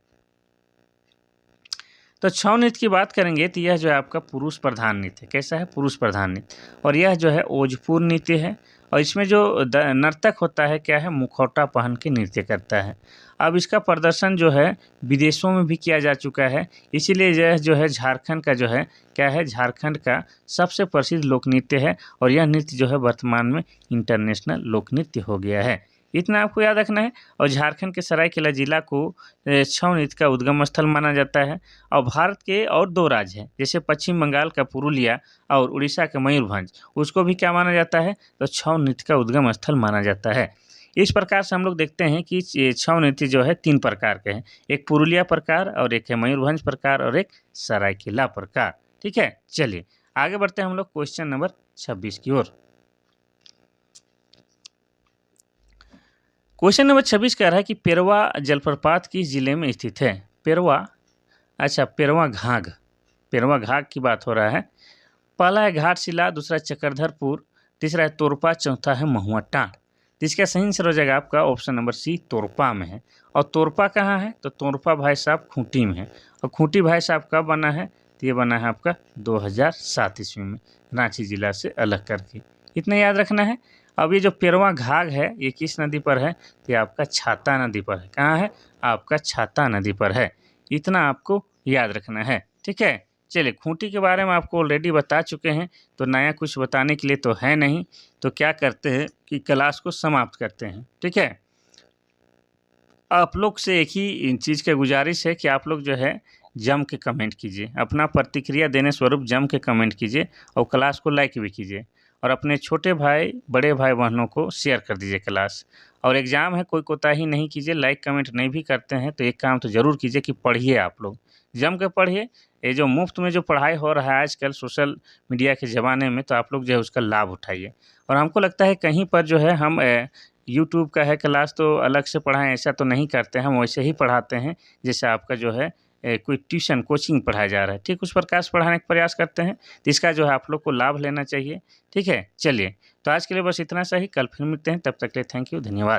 तो छऊ नृत्य की बात करेंगे तो यह जो है आपका पुरुष प्रधान नृत्य है। कैसा है, पुरुष प्रधान नृत्य। और यह जो है ओजपूर्ण नृत्य है। और इसमें जो नर्तक होता है क्या है, मुखौटा पहन के नृत्य करता है। अब इसका प्रदर्शन जो है विदेशों में भी किया जा चुका है। इसीलिए यह जो है झारखंड का जो है क्या है, झारखंड का सबसे प्रसिद्ध लोक नृत्य है। और यह नृत्य जो है वर्तमान में इंटरनेशनल लोक नृत्य हो गया है। इतना आपको याद रखना है। और झारखंड के सरायकेला जिला को छऊ नृत्य का उद्गम स्थल माना जाता है। और भारत के और 2 राज्य हैं, जैसे पश्चिम बंगाल का पुरुलिया और उड़ीसा का मयूरभंज, उसको भी क्या माना जाता है, तो छऊ नृत्य का उद्गम स्थल माना जाता है। इस प्रकार से हम लोग देखते हैं कि छऊ नृत्य जो है 3 प्रकार के हैं, एक पुरुलिया प्रकार और एक है मयूरभंज प्रकार और एक सरायकेला प्रकार। ठीक है, चलिए आगे बढ़ते हैं हम लोग क्वेश्चन नंबर 26 की ओर। क्वेश्चन नंबर 26 कह रहा है कि पेरवा जलप्रपात किस जिले में स्थित है। पेरवा, अच्छा पेरवा घाघ, पेरवा घाघ की बात हो रहा है। पहला है घाटशिला, दूसरा चक्रधरपुर, तीसरा है तोरपा, चौथा है महुआ टांड। इसका सही आंसर हो जाएगा आपका ऑप्शन नंबर सी, तोरपा में है। और तोरपा कहाँ है, तो तोरपा भाई साहब खूंटी में है। और खूंटी भाई साहब कब बना है, तो ये बना है आपका 2007 ईस्वी में, रांची जिला से अलग करके। इतना याद रखना है। अब ये जो पेरवा घाघ है ये किस नदी पर है, तो ये आपका छाता नदी पर है। कहाँ है, आपका छाता नदी पर है। इतना आपको याद रखना है। ठीक है, चलिए खूंटी के बारे में आपको ऑलरेडी बता चुके हैं, तो नया कुछ बताने के लिए तो है नहीं। तो क्या करते हैं कि क्लास को समाप्त करते हैं। ठीक है, आप लोग से एक ही चीज़ की गुजारिश है कि आप लोग जो है जम के कमेंट कीजिए, अपना प्रतिक्रिया देने स्वरूप जम के कमेंट कीजिए और क्लास को लाइक भी कीजिए और अपने छोटे भाई बड़े भाई बहनों को शेयर कर दीजिए क्लास। और एग्ज़ाम है, कोई कोताही नहीं कीजिए। लाइक कमेंट नहीं भी करते हैं तो एक काम तो ज़रूर कीजिए कि पढ़िए, आप लोग जम के पढ़िए। ये जो मुफ्त में जो पढ़ाई हो रहा है आजकल सोशल मीडिया के ज़माने में, तो आप लोग जो है उसका लाभ उठाइए। और हमको लगता है कहीं पर जो है हम यूट्यूब का है क्लास तो अलग से पढ़ाएं, ऐसा तो नहीं करते हैं, हम वैसे ही पढ़ाते हैं जैसे आपका जो है कोई ट्यूशन कोचिंग पढ़ाया जा रहा है, ठीक उस प्रकार से पढ़ाने का प्रयास करते हैं। तो इसका जो है आप लोग को लाभ लेना चाहिए। ठीक है, चलिए तो आज के लिए बस इतना सा ही, कल फिर मिलते हैं, तब तक के लिए थैंक यू, धन्यवाद।